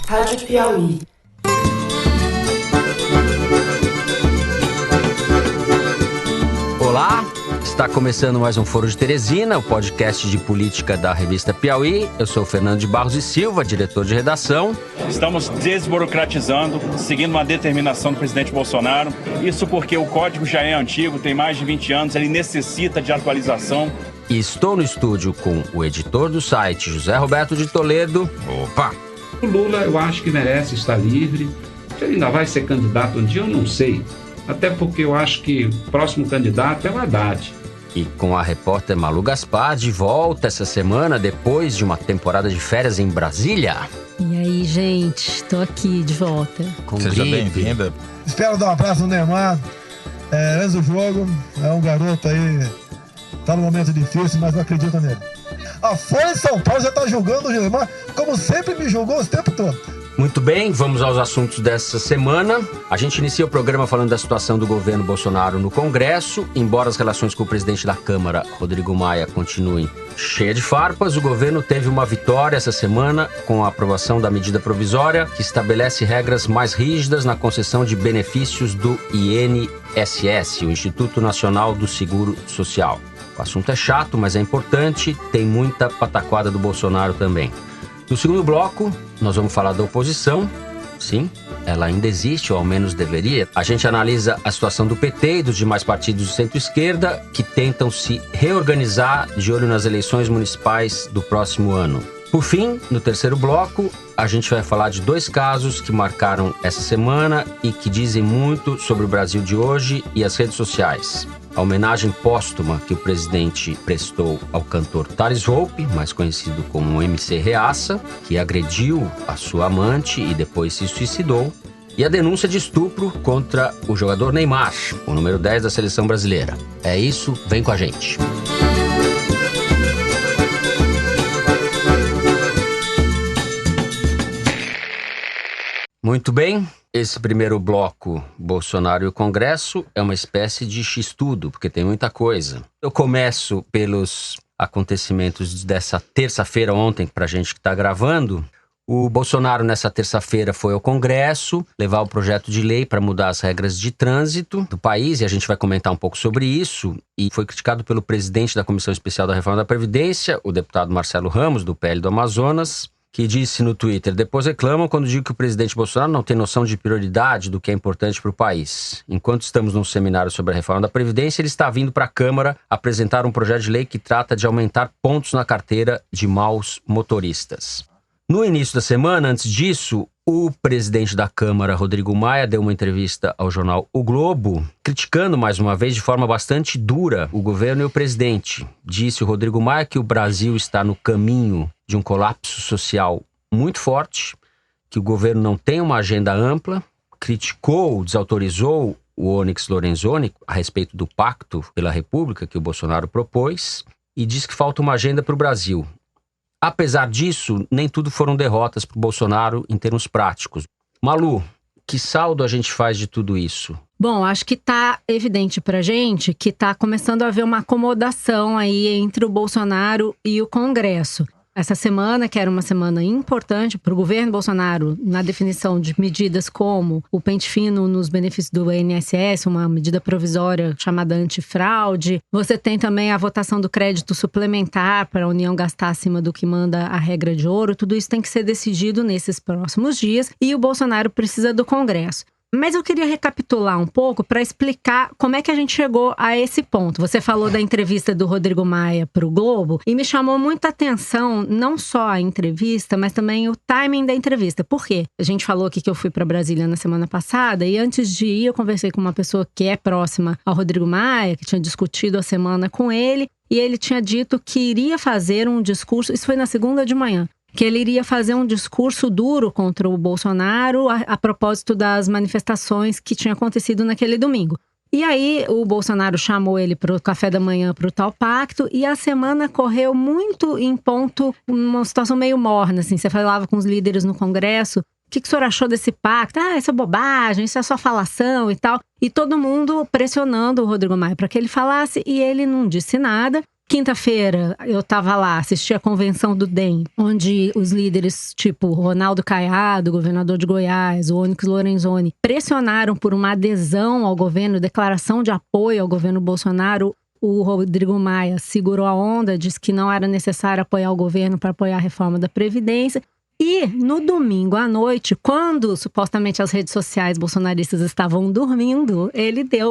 Rádio Piauí. Olá, está começando mais um Foro de Teresina, o podcast de política da revista Piauí. Eu sou o Fernando de Barros e Silva, diretor de redação. Estamos desburocratizando, seguindo uma determinação do presidente Bolsonaro. Isso porque o código já é antigo, tem mais de 20 anos, ele necessita de atualização. E estou no estúdio com o editor do site, José Roberto de Toledo. Opa! O Lula, eu acho que merece estar livre. Se ele ainda vai ser candidato um dia, eu não sei. Até porque eu acho que o próximo candidato é o Haddad. E com a repórter Malu Gaspar de volta essa semana, depois de uma temporada de férias em Brasília. E aí, gente, tô aqui de volta. Seja bem-vinda. Espero dar um abraço no Neymar. Antes do jogo, é um garoto aí, tá num momento difícil, mas eu acredito nele. A Folha de São Paulo já tá julgando o Neymar, como sempre me julgou o tempo todo. Muito bem, vamos aos assuntos dessa semana. A gente inicia o programa falando da situação do governo Bolsonaro no Congresso. Embora as relações com o presidente da Câmara, Rodrigo Maia, continuem cheias de farpas, o governo teve uma vitória essa semana com a aprovação da medida provisória que estabelece regras mais rígidas na concessão de benefícios do INSS, o Instituto Nacional do Seguro Social. O assunto é chato, mas é importante, tem muita pataquada do Bolsonaro também. No segundo bloco, nós vamos falar da oposição. Sim, ela ainda existe, ou ao menos deveria. A gente analisa a situação do PT e dos demais partidos de centro-esquerda que tentam se reorganizar de olho nas eleições municipais do próximo ano. Por fim, no terceiro bloco, a gente vai falar de dois casos que marcaram essa semana e que dizem muito sobre o Brasil de hoje e as redes sociais. A homenagem póstuma que o presidente prestou ao cantor Thales Volpi, mais conhecido como MC Reaça, que agrediu a sua amante e depois se suicidou, e a denúncia de estupro contra o jogador Neymar, o número 10 da seleção brasileira. É isso, vem com a gente. Muito bem, esse primeiro bloco, Bolsonaro e o Congresso, é uma espécie de X-tudo, porque tem muita coisa. Eu começo pelos acontecimentos dessa terça-feira ontem, pra gente que está gravando. O Bolsonaro, nessa terça-feira, foi ao Congresso levar o projeto de lei para mudar as regras de trânsito do país, e a gente vai comentar um pouco sobre isso. E foi criticado pelo presidente da Comissão Especial da Reforma da Previdência, o deputado Marcelo Ramos, do PL do Amazonas, que disse no Twitter: depois reclamam quando digo que o presidente Bolsonaro não tem noção de prioridade do que é importante para o país. Enquanto estamos num seminário sobre a reforma da Previdência, ele está vindo para a Câmara apresentar um projeto de lei que trata de aumentar pontos na carteira de maus motoristas. No início da semana, antes disso, o presidente da Câmara, Rodrigo Maia, deu uma entrevista ao jornal O Globo, criticando mais uma vez de forma bastante dura o governo e o presidente. Disse o Rodrigo Maia que o Brasil está no caminho de um colapso social muito forte, que o governo não tem uma agenda ampla, criticou, desautorizou o Onyx Lorenzoni a respeito do Pacto pela República que o Bolsonaro propôs e disse que falta uma agenda para o Brasil. Apesar disso, nem tudo foram derrotas para o Bolsonaro em termos práticos. Malu, que saldo a gente faz de tudo isso? Bom, acho que tá evidente pra gente que tá começando a haver uma acomodação aí entre o Bolsonaro e o Congresso. Essa semana, que era uma semana importante para o governo Bolsonaro na definição de medidas como o pente fino nos benefícios do INSS, uma medida provisória chamada antifraude. Você tem também a votação do crédito suplementar para a União gastar acima do que manda a regra de ouro. Tudo isso tem que ser decidido nesses próximos dias e o Bolsonaro precisa do Congresso. Mas eu queria recapitular um pouco para explicar como é que a gente chegou a esse ponto. Você falou da entrevista do Rodrigo Maia para o Globo e me chamou muita atenção não só a entrevista, mas também o timing da entrevista. Por quê? A gente falou aqui que eu fui para Brasília na semana passada e antes de ir eu conversei com uma pessoa que é próxima ao Rodrigo Maia, que tinha discutido a semana com ele, e ele tinha dito que iria fazer um discurso, isso foi na segunda de manhã, que ele iria fazer um discurso duro contra o Bolsonaro a propósito das manifestações que tinham acontecido naquele domingo. E aí o Bolsonaro chamou ele para o café da manhã para o tal pacto e a semana correu muito em ponto, uma situação meio morna, assim. Você falava com os líderes no Congresso, o que o senhor achou desse pacto? Isso é bobagem, isso é só falação e tal. E todo mundo pressionando o Rodrigo Maia para que ele falasse e ele não disse nada. Quinta-feira, eu tava lá, assisti a convenção do DEM, onde os líderes, tipo Ronaldo Caiado, governador de Goiás, o Onyx Lorenzoni, pressionaram por uma adesão ao governo, declaração de apoio ao governo Bolsonaro. O Rodrigo Maia segurou a onda, disse que não era necessário apoiar o governo para apoiar a reforma da Previdência. E no domingo à noite, quando supostamente as redes sociais bolsonaristas estavam dormindo,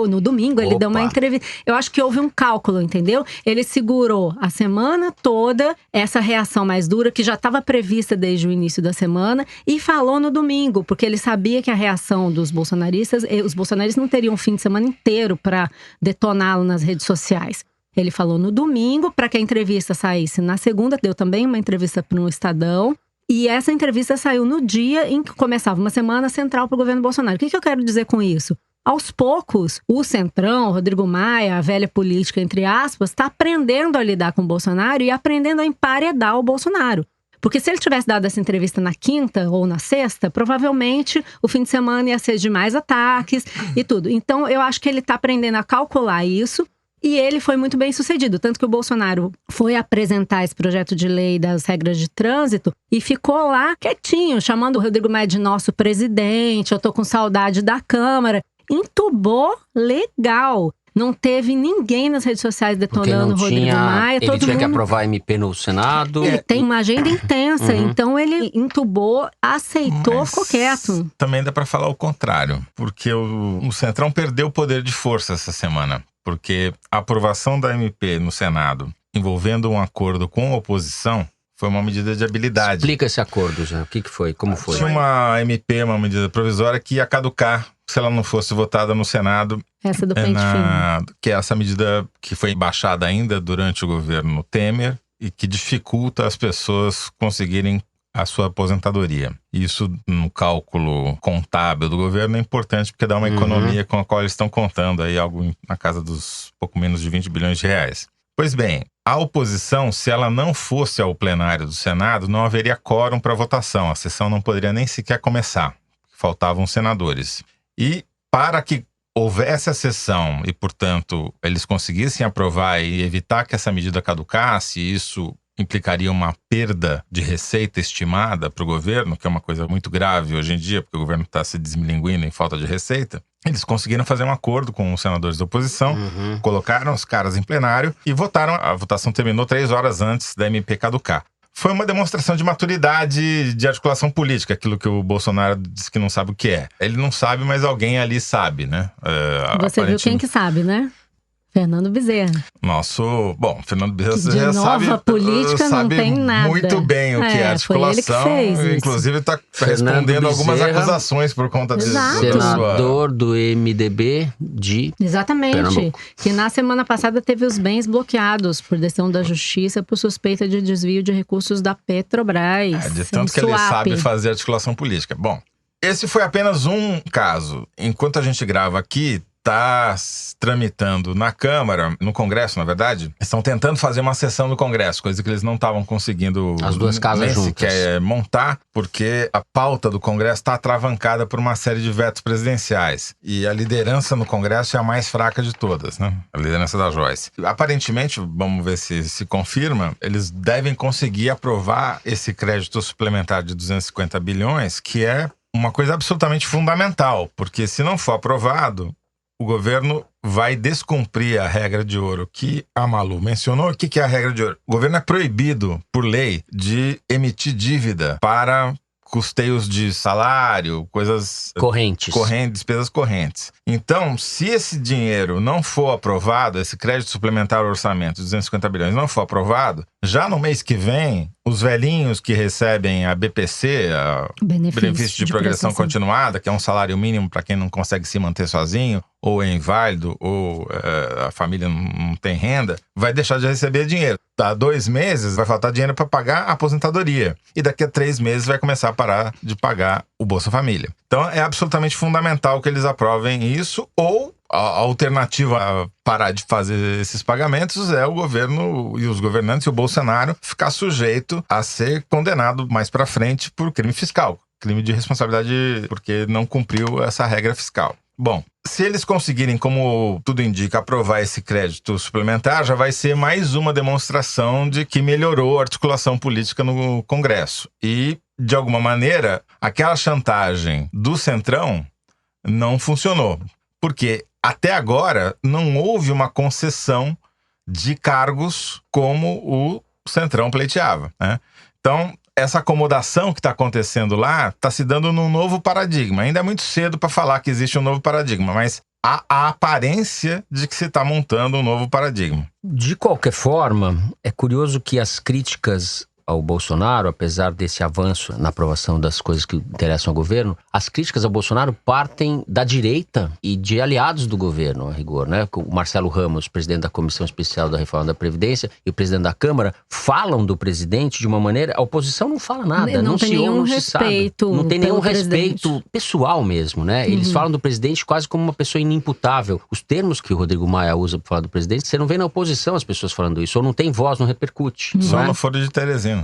no domingo ele deu uma entrevista. Eu acho que houve um cálculo, entendeu? Ele segurou a semana toda essa reação mais dura, que já estava prevista desde o início da semana, e falou no domingo, porque ele sabia que a reação dos bolsonaristas, os bolsonaristas não teriam um fim de semana inteiro para detoná-lo nas redes sociais. Ele falou no domingo para que a entrevista saísse na segunda, deu também uma entrevista para um Estadão. E essa entrevista saiu no dia em que começava uma semana central para o governo Bolsonaro. O que eu quero dizer com isso? Aos poucos, o Centrão, Rodrigo Maia, a velha política, entre aspas, está aprendendo a lidar com o Bolsonaro e aprendendo a emparedar o Bolsonaro. Porque se ele tivesse dado essa entrevista na quinta ou na sexta, provavelmente o fim de semana ia ser de mais ataques e tudo. Então, eu acho que ele está aprendendo a calcular isso. E ele foi muito bem sucedido, tanto que o Bolsonaro foi apresentar esse projeto de lei das regras de trânsito e ficou lá quietinho, chamando o Rodrigo Maia de nosso presidente, eu tô com saudade da Câmara. Entubou legal. Não teve ninguém nas redes sociais detonando o Rodrigo Maia. Ele tinha que aprovar a MP no Senado. Ele tem uma agenda intensa, então ele entubou, aceitou, ficou quieto. Também dá para falar o contrário, porque o Centrão perdeu o poder de força essa semana. Porque a aprovação da MP no Senado, envolvendo um acordo com a oposição, foi uma medida de habilidade. Explica esse acordo, já. O que foi? Como foi? Tinha uma MP, uma medida provisória, que ia caducar se ela não fosse votada no Senado. Essa do pente fino. Que é essa medida que foi baixada ainda durante o governo Temer e que dificulta as pessoas conseguirem a sua aposentadoria. Isso, no cálculo contábil do governo, é importante porque dá uma economia com a qual eles estão contando aí algo na casa dos pouco menos de 20 bilhões de reais. Pois bem, a oposição, se ela não fosse ao plenário do Senado, não haveria quórum para votação. A sessão não poderia nem sequer começar. Faltavam senadores. E para que houvesse a sessão e, portanto, eles conseguissem aprovar e evitar que essa medida caducasse, isso implicaria uma perda de receita estimada para o governo, que é uma coisa muito grave hoje em dia, porque o governo está se desmilinguindo em falta de receita. Eles conseguiram fazer um acordo com os senadores da oposição, colocaram os caras em plenário e votaram. A votação terminou 3 horas antes da MP caducar. Foi uma demonstração de maturidade de articulação política, aquilo que o Bolsonaro disse que não sabe o que é. Ele não sabe, mas alguém ali sabe, né? Você viu quem que sabe, né? Fernando Bezerra. Fernando Bezerra já nova política não tem nada. Muito bem o que é articulação. Foi ele que fez inclusive está respondendo algumas acusações por conta disso. Senador do MDB de Pernambuco. Que na semana passada teve os bens bloqueados por decisão da Justiça por suspeita de desvio de recursos da Petrobras. De tanto que ele sabe fazer articulação política. Bom, esse foi apenas um caso. Enquanto a gente grava aqui, está tramitando na Câmara, no Congresso, na verdade, estão tentando fazer uma sessão no Congresso, coisa que eles não estavam conseguindo as duas casas juntas sequer montar, porque a pauta do Congresso está atravancada por uma série de vetos presidenciais. E a liderança no Congresso é a mais fraca de todas, né? A liderança da Joyce. Aparentemente, vamos ver se confirma, eles devem conseguir aprovar esse crédito suplementar de 250 bilhões, que é uma coisa absolutamente fundamental, porque se não for aprovado, o governo vai descumprir a regra de ouro que a Malu mencionou. O que é a regra de ouro? O governo é proibido, por lei, de emitir dívida para custeios de salário, coisas correntes, despesas correntes. Então, se esse dinheiro não for aprovado, esse crédito suplementar ao orçamento de 250 bilhões não for aprovado, já no mês que vem, os velhinhos que recebem a BPC, benefício de progressão continuada, que é um salário mínimo para quem não consegue se manter sozinho, ou é inválido, ou a família não tem renda, vai deixar de receber dinheiro. Há 2 meses vai faltar dinheiro para pagar a aposentadoria. E daqui a 3 meses vai começar a parar de pagar o Bolsa Família. Então é absolutamente fundamental que eles aprovem isso, ou a alternativa a parar de fazer esses pagamentos é o governo e os governantes e o Bolsonaro ficar sujeito a ser condenado mais para frente por crime fiscal. Crime de responsabilidade porque não cumpriu essa regra fiscal. Bom, se eles conseguirem, como tudo indica, aprovar esse crédito suplementar, já vai ser mais uma demonstração de que melhorou a articulação política no Congresso. E, de alguma maneira, aquela chantagem do Centrão não funcionou. Porque, até agora, não houve uma concessão de cargos como o Centrão pleiteava, né? Então, essa acomodação que está acontecendo lá está se dando num novo paradigma. Ainda é muito cedo para falar que existe um novo paradigma, mas há a aparência de que se está montando um novo paradigma. De qualquer forma, é curioso que as críticas ao Bolsonaro, apesar desse avanço na aprovação das coisas que interessam ao governo, as críticas ao Bolsonaro partem da direita e de aliados do governo, a rigor, né? O Marcelo Ramos, presidente da Comissão Especial da Reforma da Previdência, e o presidente da Câmara falam do presidente de uma maneira... A oposição não fala nada, não tem nenhum respeito. Não tem nenhum respeito pessoal mesmo, né? Eles falam do presidente quase como uma pessoa inimputável. Os termos que o Rodrigo Maia usa para falar do presidente, você não vê na oposição as pessoas falando isso, ou não tem voz, não repercute. Só não no Foro de Teresina.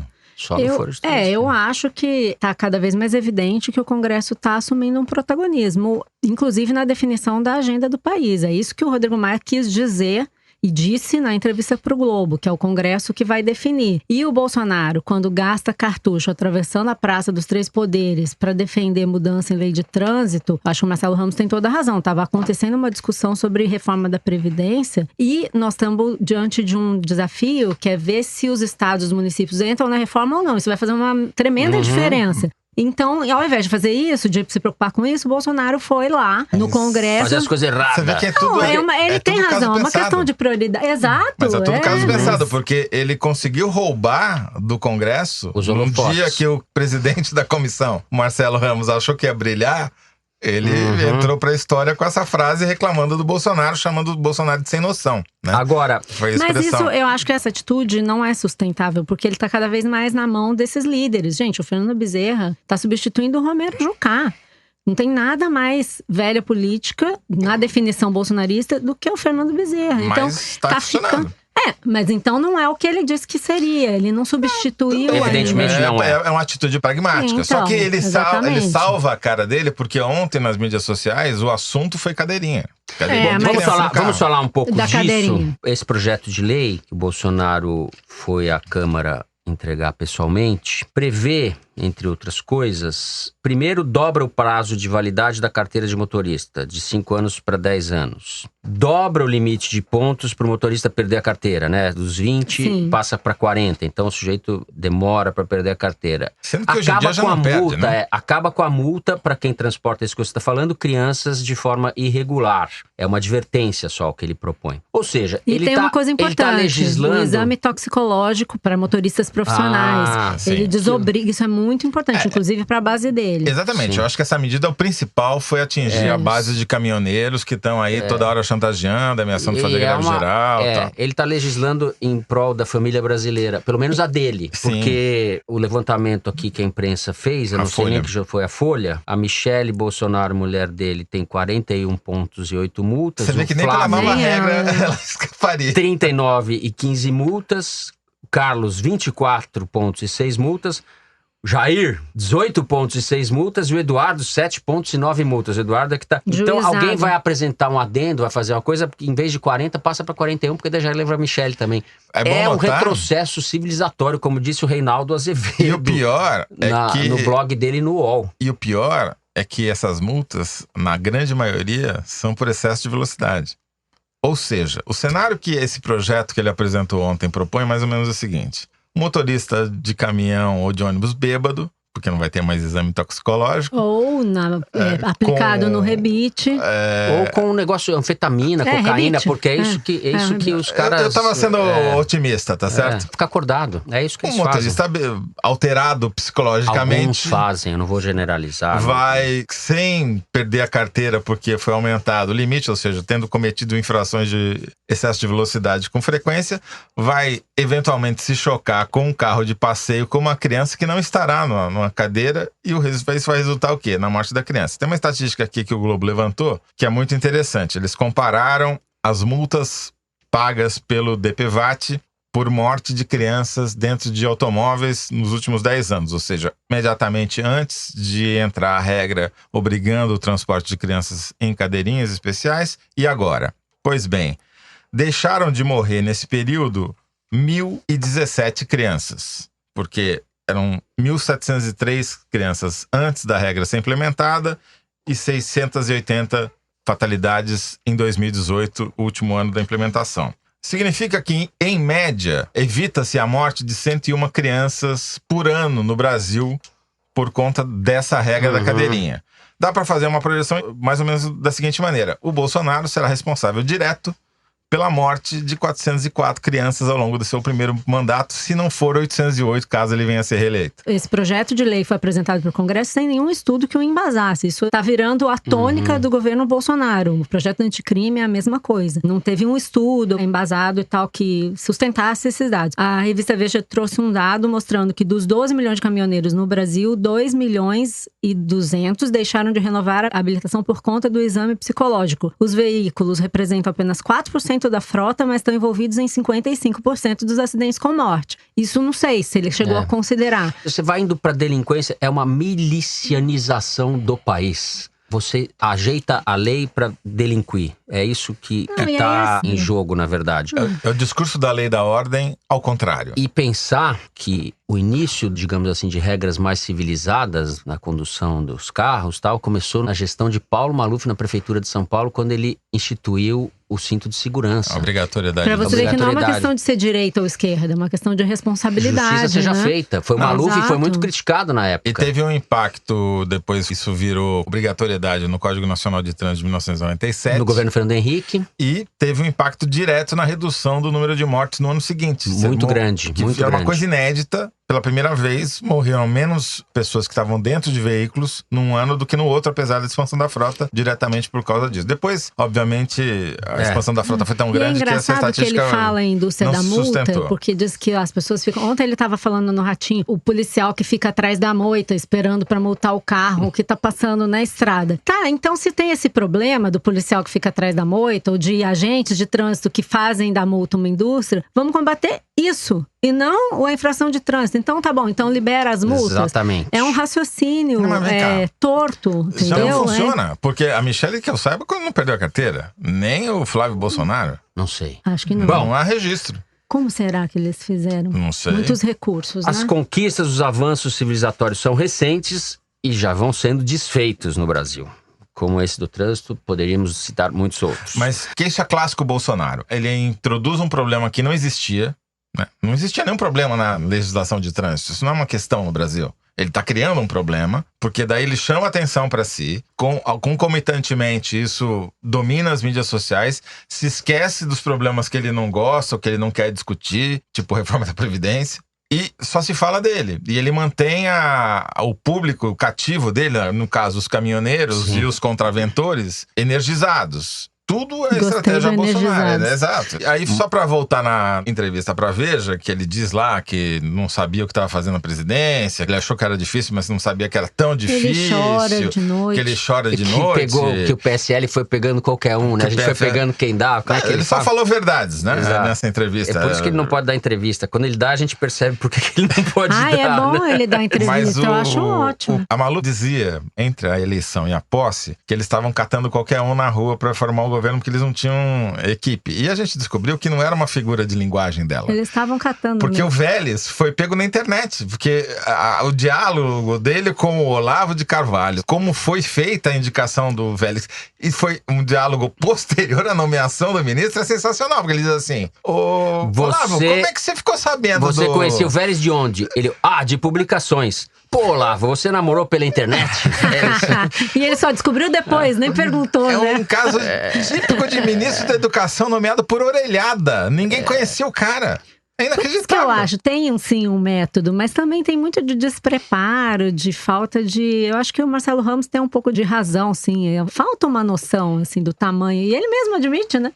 Eu acho que está cada vez mais evidente que o Congresso está assumindo um protagonismo, inclusive na definição da agenda do país. É isso que o Rodrigo Maia quis dizer e disse na entrevista para o Globo, que é o Congresso que vai definir. E o Bolsonaro, quando gasta cartucho atravessando a Praça dos Três Poderes para defender mudança em lei de trânsito, acho que o Marcelo Ramos tem toda a razão. Estava acontecendo uma discussão sobre reforma da Previdência e nós estamos diante de um desafio que é ver se os estados e os municípios entram na reforma ou não. Isso vai fazer uma tremenda diferença. Então, ao invés de fazer isso, de se preocupar com isso, o Bolsonaro foi lá no Congresso. Fazer as coisas erradas. Você vê que é tudo, ele tem razão, é uma questão de prioridade. Exato. Mas é tudo caso pensado, porque ele conseguiu roubar do Congresso no dia que o presidente da comissão, Marcelo Ramos, achou que ia brilhar. Ele entrou pra história com essa frase reclamando do Bolsonaro, chamando o Bolsonaro de sem noção, né? Agora, mas isso, eu acho que essa atitude não é sustentável, porque ele tá cada vez mais na mão desses líderes. Gente, o Fernando Bezerra tá substituindo o Romero Jucá. Não tem nada mais velha política, na definição bolsonarista, do que o Fernando Bezerra. Então, mas tá ficando. Mas então não é o que ele disse que seria. Ele não substituiu. Evidentemente não é. É uma atitude pragmática. Então, só que ele exatamente. salva a cara dele, porque ontem nas mídias sociais o assunto foi cadeirinha. Vamos falar um pouco da disso. Cadeirinha. Esse projeto de lei que o Bolsonaro foi à Câmara entregar pessoalmente, prevê, entre outras coisas, primeiro dobra o prazo de validade da carteira de motorista, de 5 anos para 10 anos. Dobra o limite de pontos para o motorista perder a carteira, né? Dos 20 passa para 40, então o sujeito demora para perder a carteira. Sendo que hoje em dia já não perde, né? Acaba com a multa para quem transporta isso que você está falando, crianças de forma irregular. É uma advertência só o que ele propõe. Ou seja, ele tem uma coisa importante, legislando... o exame toxicológico para motoristas profissionais. Ele desobriga, isso é muito importante, inclusive para a base dele. Exatamente, eu acho que essa medida, o principal foi atingir a base de caminhoneiros que estão aí toda hora chantageando, ameaçando de fazer greve geral. Tal. Ele está legislando em prol da família brasileira, pelo menos a dele. Sim. Porque o levantamento aqui que a imprensa fez, eu não sei nem que já foi a Folha, a Michele Bolsonaro, mulher dele, tem 41 pontos e 8 multas. Você vê que nem pela nova regra ela escaparia. 39 e 15 multas. Carlos, 24 pontos e 6 multas. Jair, 18 pontos e 6 multas. E o Eduardo, 7 pontos e 9 multas. O Eduardo é que tá... Então alguém vai apresentar um adendo, vai fazer uma coisa, porque em vez de 40, passa para 41, porque daí já leva a Michele também. É um retrocesso civilizatório, como disse o Reinaldo Azevedo. E o pior é que... no blog dele no UOL. E o pior é que essas multas, na grande maioria, são por excesso de velocidade. Ou seja, o cenário que esse projeto que ele apresentou ontem propõe é mais ou menos o seguinte: um motorista de caminhão ou de ônibus bêbado, porque não vai ter mais exame toxicológico. Ou aplicado no rebite. Ou com um negócio, anfetamina, cocaína, rebite. Porque é isso que os caras... Eu tava sendo otimista, tá certo? Fica acordado, é isso que eles fazem. Um motorista alterado psicologicamente... Alguns fazem, eu não vou generalizar. Vai, sem perder a carteira porque foi aumentado o limite, ou seja, tendo cometido infrações de excesso de velocidade com frequência, vai eventualmente se chocar com um carro de passeio com uma criança que não estará numa cadeira, e isso vai resultar o quê? Na morte da criança. Tem uma estatística aqui que o Globo levantou, que é muito interessante. Eles compararam as multas pagas pelo DPVAT por morte de crianças dentro de automóveis nos últimos 10 anos, ou seja, imediatamente antes de entrar a regra obrigando o transporte de crianças em cadeirinhas especiais e agora. Pois bem, deixaram de morrer nesse período 1.017 crianças, porque eram 1.703 crianças antes da regra ser implementada e 680 fatalidades em 2018, o último ano da implementação. Significa que, em média, evita-se a morte de 101 crianças por ano no Brasil por conta dessa regra da cadeirinha. Dá para fazer uma projeção mais ou menos da seguinte maneira. O Bolsonaro será responsável direto pela morte de 404 crianças ao longo do seu primeiro mandato, se não for 808, caso ele venha a ser reeleito. Esse projeto de lei foi apresentado para o Congresso sem nenhum estudo que o embasasse. Isso está virando a tônica do governo Bolsonaro. O projeto anticrime é a mesma coisa. Não teve um estudo embasado e tal que sustentasse esses dados. A revista Veja trouxe um dado mostrando que dos 12 milhões de caminhoneiros no Brasil, 2,2 milhões deixaram de renovar a habilitação por conta do exame psicológico. Os veículos representam apenas 4% da frota, mas estão envolvidos em 55% dos acidentes com morte. Isso não sei se ele chegou a considerar. Você vai indo para delinquência, é uma milicianização do país. Você ajeita a lei para delinquir. É isso que está em jogo, na verdade. É o discurso da lei da ordem ao contrário. E pensar que o início, digamos assim, de regras mais civilizadas na condução dos carros, tal, começou na gestão de Paulo Maluf na Prefeitura de São Paulo, quando ele instituiu o cinto de segurança. A obrigatoriedade. Para você ver que não é uma questão de ser direita ou esquerda, é uma questão de responsabilidade. Justiça seja feita. Foi o Maluf e foi muito criticado na época. E teve um impacto, depois isso virou obrigatoriedade no Código Nacional de Trânsito de 1997. No governo Fernando Henrique. E teve um impacto direto na redução do número de mortes no ano seguinte. Muito grande, muito grande. Que era uma coisa inédita. Pela primeira vez, morreram menos pessoas que estavam dentro de veículos num ano do que no outro, apesar da expansão da frota, diretamente por causa disso. Depois, obviamente, a expansão da frota foi tão grande que essa estatística que ele fala em indústria da multa, sustentou. porque diz que as pessoas ficam... Ontem ele estava falando no Ratinho, o policial que fica atrás da moita, esperando para multar o carro que está passando na estrada. Tá, então se tem esse problema do policial que fica atrás da moita, ou de agentes de trânsito que fazem da multa uma indústria, vamos combater isso. E não a infração de trânsito. Então tá bom, então libera as multas. Exatamente. É um raciocínio torto, entendeu? Isso não funciona, porque a Michelle, que eu saiba, não perdeu a carteira. Nem o Flávio Bolsonaro. Não sei. Acho que não. Bom, não há registro. Como será que eles fizeram? Não sei. Muitos recursos, As né? conquistas, os avanços civilizatórios são recentes e já vão sendo desfeitos no Brasil. Como esse do trânsito, poderíamos citar muitos outros. Mas queixa clássico Bolsonaro. Ele introduz um problema que não existia. Não existia nenhum problema na legislação de trânsito. Isso não é uma questão no Brasil. Ele está criando um problema, porque daí ele chama atenção para si, concomitantemente isso domina as mídias sociais, se esquece dos problemas que ele não gosta ou que ele não quer discutir, tipo reforma da Previdência, e só se fala dele. E ele mantém o público cativo dele, no caso os caminhoneiros e os contraventores, energizados. Tudo é estratégia Bolsonaro, né? Exato. Aí, só pra voltar na entrevista pra Veja, que ele diz lá que não sabia o que estava fazendo na presidência, que ele achou que era difícil, mas não sabia que era tão difícil. Ele chora de noite. Que ele chora de noite. Que o PSL foi pegando qualquer um, né? A gente foi pegando quem dá. Ele só falou verdades, né? Exato. Nessa entrevista. É por isso que ele não pode dar entrevista. Quando ele dá, a gente percebe por que ele não pode dar. É bom ele dar entrevista, eu acho ótimo. A Malu dizia, entre a eleição e a posse, que eles estavam catando qualquer um na rua pra formar o governo, porque eles não tinham equipe. E a gente descobriu que não era uma figura de linguagem dela. Eles estavam catando. Porque o Vélez foi pego na internet. Porque o diálogo dele com o Olavo de Carvalho, como foi feita a indicação do Vélez, e foi um diálogo posterior à nomeação do ministro, é sensacional. Porque ele diz assim, Olavo, como é que você ficou sabendo Você conhecia o Vélez de onde? Ele, de publicações. Pô, Olavo, você namorou pela internet? E ele só descobriu depois, nem perguntou, né? É um caso típico de ministro da Educação nomeado por orelhada. Ninguém conhecia o cara. É inacreditável. Por isso que eu acho, tem sim um método, mas também tem muito de despreparo, de falta de... Eu acho que o Marcelo Ramos tem um pouco de razão, sim. Falta uma noção, assim, do tamanho. E ele mesmo admite, né?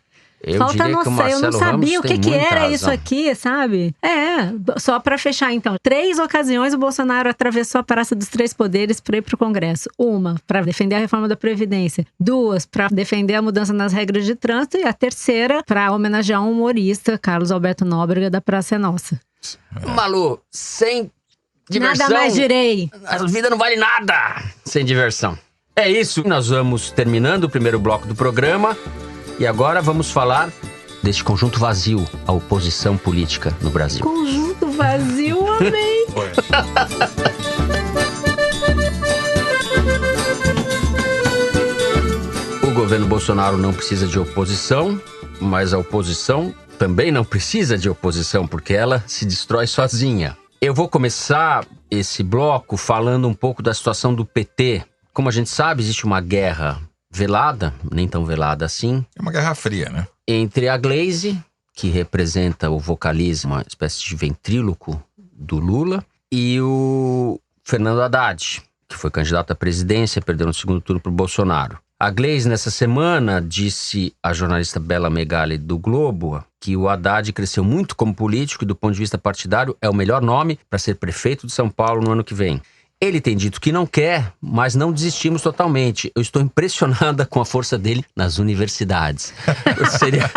Falta diria que o noção, eu Marcelo não sabia Ramos o que tem muita era razão. isso aqui, sabe? Só pra fechar então. 3 ocasiões o Bolsonaro atravessou a Praça dos Três Poderes pra ir pro Congresso. 1, pra defender a reforma da Previdência. 2, pra defender a mudança nas regras de trânsito. E a 3ª, pra homenagear um humorista, Carlos Alberto Nóbrega, da Praça é Nossa. Malu, sem diversão... Nada mais direi. A vida não vale nada sem diversão. É isso, nós vamos terminando o primeiro bloco do programa. E agora vamos falar deste conjunto vazio, a oposição política no Brasil. Conjunto vazio, amei. O governo Bolsonaro não precisa de oposição, mas a oposição também não precisa de oposição, porque ela se destrói sozinha. Eu vou começar esse bloco falando um pouco da situação do PT. Como a gente sabe, existe uma guerra velada, nem tão velada assim. É uma guerra fria, né? Entre a Glaze, que representa o vocalismo, uma espécie de ventríloco do Lula, e o Fernando Haddad, que foi candidato à presidência e perdeu no segundo turno para o Bolsonaro. A Glaze, nessa semana, disse à jornalista Bela Megali do Globo que o Haddad cresceu muito como político e, do ponto de vista partidário, é o melhor nome para ser prefeito de São Paulo no ano que vem. Ele tem dito que não quer, mas não desistimos totalmente. Eu estou impressionada com a força dele nas universidades. Seria...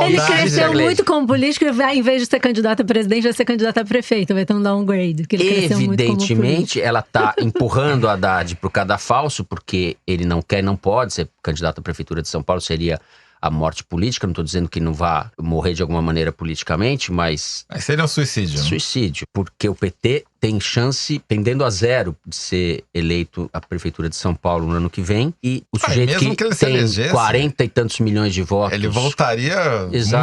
Ele cresceu muito como político e vai, em vez de ser candidato a presidente, vai ser candidato a prefeito. Vai ter um downgrade. Que ele cresceu muito como político. Evidentemente, ela está empurrando o Haddad para o cadafalso, porque ele não quer e não pode ser candidato à prefeitura de São Paulo. Seria a morte política. Não estou dizendo que não vá morrer de alguma maneira politicamente, mas seria um suicídio. Suicídio, porque o PT tem chance, tendendo a 0, de ser eleito à prefeitura de São Paulo no ano que vem. E o sujeito que ele tem elegesse, 40 e tantos milhões de votos. Ele voltaria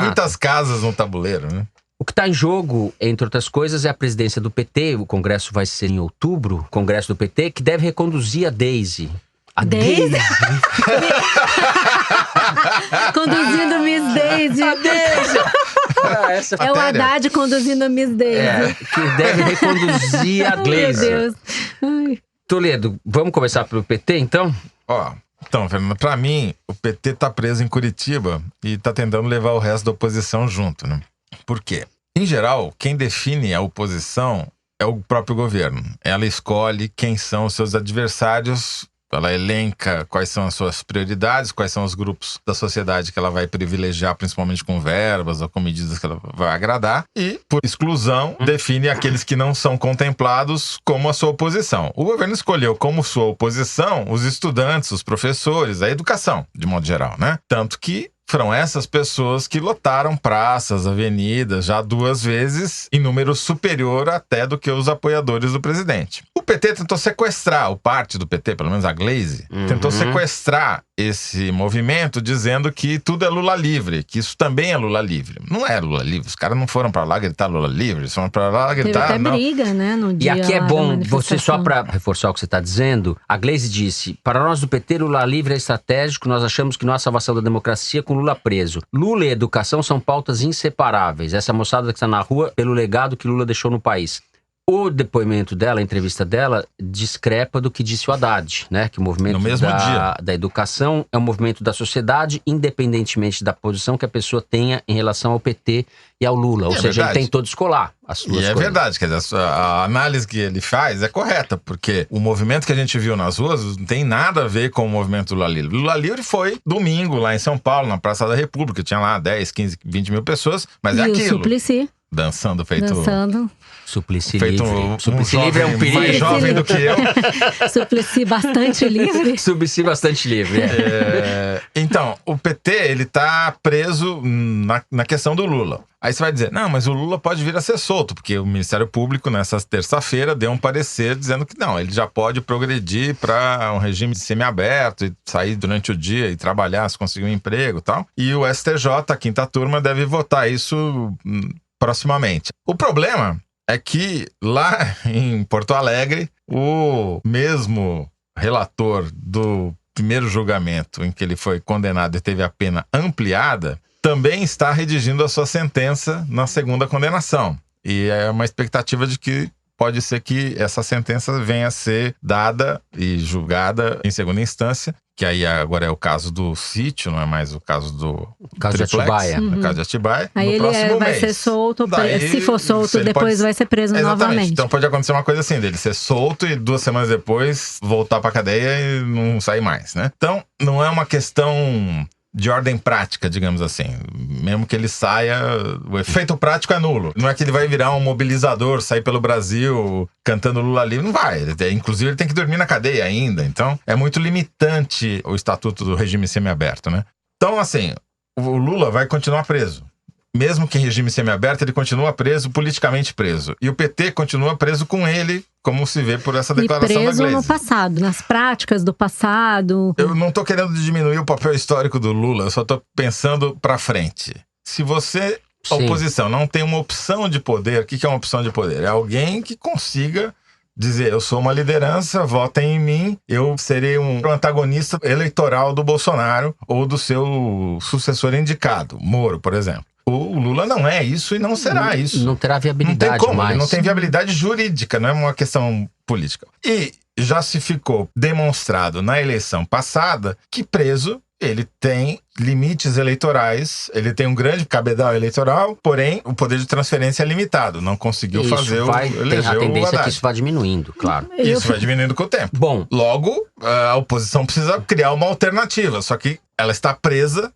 muitas casas no tabuleiro, né? O que está em jogo, entre outras coisas, é a presidência do PT. O Congresso vai ser em outubro. O Congresso do PT, que deve reconduzir a Daisy. A Daisy? Conduzindo Miss Daisy. A Daisy! Essa é o Haddad conduzindo a Miss Daisy. Que deve reconduzir a Glaze. Meu Deus. Ai. Toledo, vamos começar pelo PT, então? Então, Fernando, pra mim, o PT tá preso em Curitiba e tá tentando levar o resto da oposição junto, né? Por quê? Em geral, quem define a oposição é o próprio governo. Ela escolhe quem são os seus adversários. Ela elenca quais são as suas prioridades, quais são os grupos da sociedade que ela vai privilegiar, principalmente com verbas ou com medidas que ela vai agradar. E, por exclusão, define aqueles que não são contemplados como a sua oposição. O governo escolheu como sua oposição os estudantes, os professores, a educação, de modo geral, né? Tanto que foram essas pessoas que lotaram praças, avenidas, já 2 vezes, em número superior até do que os apoiadores do presidente. O PT tentou sequestrar, o parte do PT, pelo menos a Glaze, tentou sequestrar esse movimento dizendo que tudo é Lula livre, que isso também é Lula livre. Não é Lula livre, os caras não foram pra lá gritar Lula livre, eles foram pra lá gritar... Teve até briga, né, no dia. E aqui é bom, você só para reforçar o que você está dizendo, a Glaze disse, para nós do PT, Lula livre é estratégico, nós achamos que não há salvação da democracia com Lula preso. Lula e educação são pautas inseparáveis. Essa moçada que está na rua pelo legado que Lula deixou no país. O depoimento dela, a entrevista dela, discrepa do que disse o Haddad, né? Que o movimento da educação é um movimento da sociedade, independentemente da posição que a pessoa tenha em relação ao PT e ao Lula. Ou seja, ele tentou descolar as suas coisas. É verdade, quer dizer, a análise que ele faz é correta, porque o movimento que a gente viu nas ruas não tem nada a ver com o movimento Lula Livre. Lula Livre foi domingo lá em São Paulo, na Praça da República, tinha lá 10, 15, 20 mil pessoas, mas é aquilo. Suplicy. Dançando, feito... Suplicy feito livre. Suplicy livre é um perigo. Mais jovem do que eu. Suplicy bastante livre. Suplicy bastante livre, Então, o PT, ele tá preso na questão do Lula. Aí você vai dizer, não, mas o Lula pode vir a ser solto, porque o Ministério Público, nessa terça-feira, deu um parecer dizendo que não, ele já pode progredir para um regime semiaberto e sair durante o dia e trabalhar, se conseguir um emprego e tal. E o STJ, a 5ª turma, deve votar isso proximamente. O problema é que lá em Porto Alegre, o mesmo relator do primeiro julgamento em que ele foi condenado e teve a pena ampliada, também está redigindo a sua sentença na segunda condenação. E é uma expectativa de que pode ser que essa sentença venha a ser dada e julgada em segunda instância que aí agora é o caso do sítio, não é mais o caso do caso de Atibaia. No caso de Atibaia. Aí no ele próximo vai mês. ser solto, Daí, se for solto, depois vai ser preso novamente. Então pode acontecer uma coisa assim, dele ser solto e 2 semanas depois voltar pra cadeia e não sair mais, né? Então, não é uma questão de ordem prática, digamos assim. Mesmo que ele saia, o efeito prático é nulo. Não é que ele vai virar um mobilizador, sair pelo Brasil cantando Lula livre, não vai. Inclusive ele tem que dormir na cadeia ainda. Então é muito limitante o estatuto do regime semiaberto, né? Então assim, o Lula vai continuar preso. Mesmo que em regime semiaberto, ele continua preso, politicamente preso. E o PT continua preso com ele, como se vê por essa declaração da Gleisi. E preso no passado, nas práticas do passado. Eu não tô querendo diminuir o papel histórico do Lula, eu só tô pensando pra frente. Se você, a oposição, não tem uma opção de poder, o que é uma opção de poder? É alguém que consiga dizer, eu sou uma liderança, votem em mim, eu serei um antagonista eleitoral do Bolsonaro ou do seu sucessor indicado, Moro, por exemplo. O Lula não é isso e não será isso. Não terá viabilidade mais. Não tem como, mais. ele não tem viabilidade jurídica, não é uma questão política. E já se ficou demonstrado na eleição passada que preso ele tem limites eleitorais, ele tem um grande cabedal eleitoral, porém o poder de transferência é limitado, não conseguiu eleger a tendência é que isso vai diminuindo, claro. Isso vai diminuindo com o tempo. Bom, logo, a oposição precisa criar uma alternativa, só que ela está presa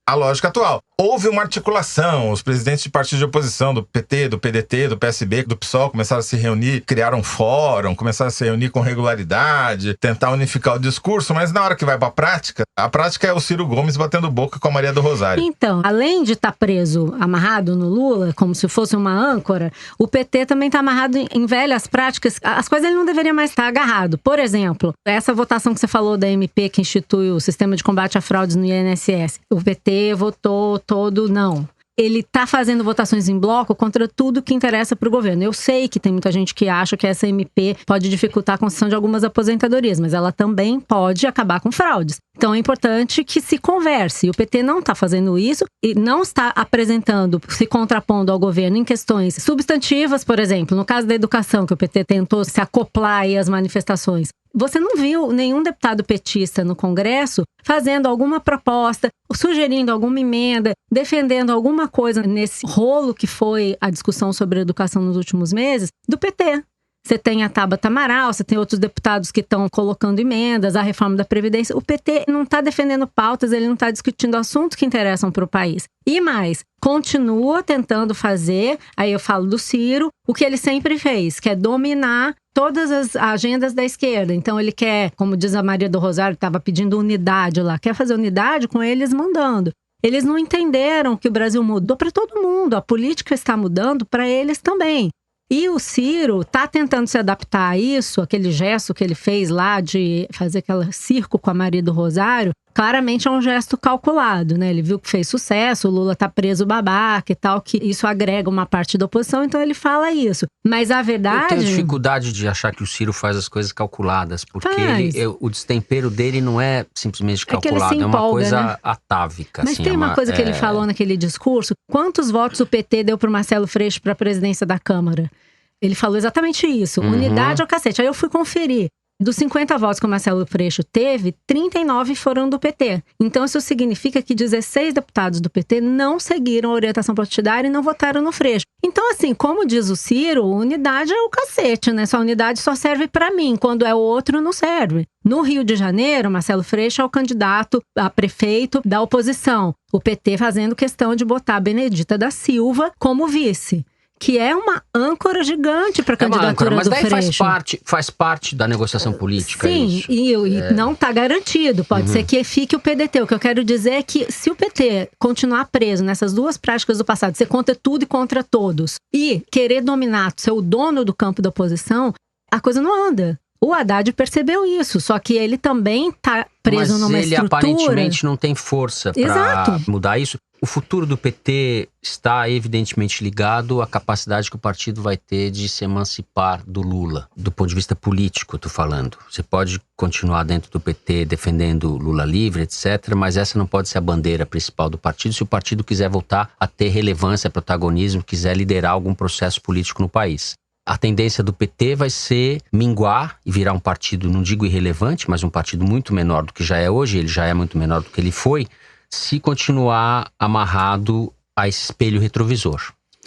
à lógica atual. Houve uma articulação, os presidentes de partidos de oposição, do PT, do PDT, do PSB, do PSOL, começaram a se reunir, criaram um fórum, começaram a se reunir com regularidade, tentar unificar o discurso, mas na hora que vai pra prática, a prática é o Ciro Gomes batendo boca com a Maria do Rosário. Então, além de estar preso, amarrado no Lula, como se fosse uma âncora, o PT também está amarrado em velhas práticas, as quais ele não deveria mais estar agarrado. Por exemplo, essa votação que você falou da MP, que institui o Sistema de Combate a Fraudes no INSS, o PT votou todo não. Ele está fazendo votações em bloco contra tudo que interessa para o governo. Eu sei que tem muita gente que acha que essa MP pode dificultar a concessão de algumas aposentadorias, mas ela também pode acabar com fraudes. Então é importante que se converse. O PT não está fazendo isso e não está apresentando, se contrapondo ao governo em questões substantivas, por exemplo, no caso da educação, que o PT tentou se acoplar aí às manifestações. Você não viu nenhum deputado petista no Congresso fazendo alguma proposta, sugerindo alguma emenda, defendendo alguma coisa nesse rolo que foi a discussão sobre a educação nos últimos meses, do PT. Você tem a Tabata Amaral, você tem outros deputados que estão colocando emendas, a reforma da Previdência. O PT não está defendendo pautas, ele não está discutindo assuntos que interessam para o país. E mais, continua tentando fazer, aí eu falo do Ciro, o que ele sempre fez, que é dominar todas as agendas da esquerda. Então ele quer, como diz a Maria do Rosário, estava pedindo unidade lá, quer fazer unidade com eles mandando. Eles não entenderam que o Brasil mudou para todo mundo, a política está mudando para eles também. E o Ciro está tentando se adaptar a isso, aquele gesto que ele fez lá de fazer aquele circo com a Maria do Rosário, claramente é um gesto calculado, né? Ele viu que fez sucesso, o Lula tá preso babaca e tal, que isso agrega uma parte da oposição, então ele fala isso. Mas a verdade... Eu tenho dificuldade de achar que o Ciro faz as coisas calculadas, porque o destempero dele não é simplesmente calculado, é uma coisa, né, atávica. Mas assim, tem uma coisa que ele falou naquele discurso, quantos votos o PT deu pro Marcelo Freixo para a presidência da Câmara? Ele falou exatamente isso, unidade ao cacete. Aí eu fui conferir. Dos 50 votos que o Marcelo Freixo teve, 39 foram do PT. Então isso significa que 16 deputados do PT não seguiram a orientação partidária e não votaram no Freixo. Então assim, como diz o Ciro, unidade é o cacete, né? Essa unidade só serve pra mim, quando é o outro não serve. No Rio de Janeiro, Marcelo Freixo é o candidato a prefeito da oposição. O PT fazendo questão de botar a Benedita da Silva como vice, que é uma âncora gigante para a candidatura do Freixo. Mas daí faz parte da negociação política. Sim, isso. E não está garantido. Pode ser que fique o PDT. O que eu quero dizer é que se o PT continuar preso nessas duas práticas do passado, ser contra tudo e contra todos, e querer dominar, ser o dono do campo da oposição, a coisa não anda. O Haddad percebeu isso, só que ele também está preso numa estrutura... Mas ele aparentemente não tem força para mudar isso. O futuro do PT está evidentemente ligado à capacidade que o partido vai ter de se emancipar do Lula. Do ponto de vista político, estou falando. Você pode continuar dentro do PT defendendo Lula livre, etc., mas essa não pode ser a bandeira principal do partido se o partido quiser voltar a ter relevância, protagonismo, quiser liderar algum processo político no país. A tendência do PT vai ser minguar e virar um partido, não digo irrelevante, mas um partido muito menor do que já é hoje, ele já é muito menor do que ele foi, se continuar amarrado a esse espelho retrovisor.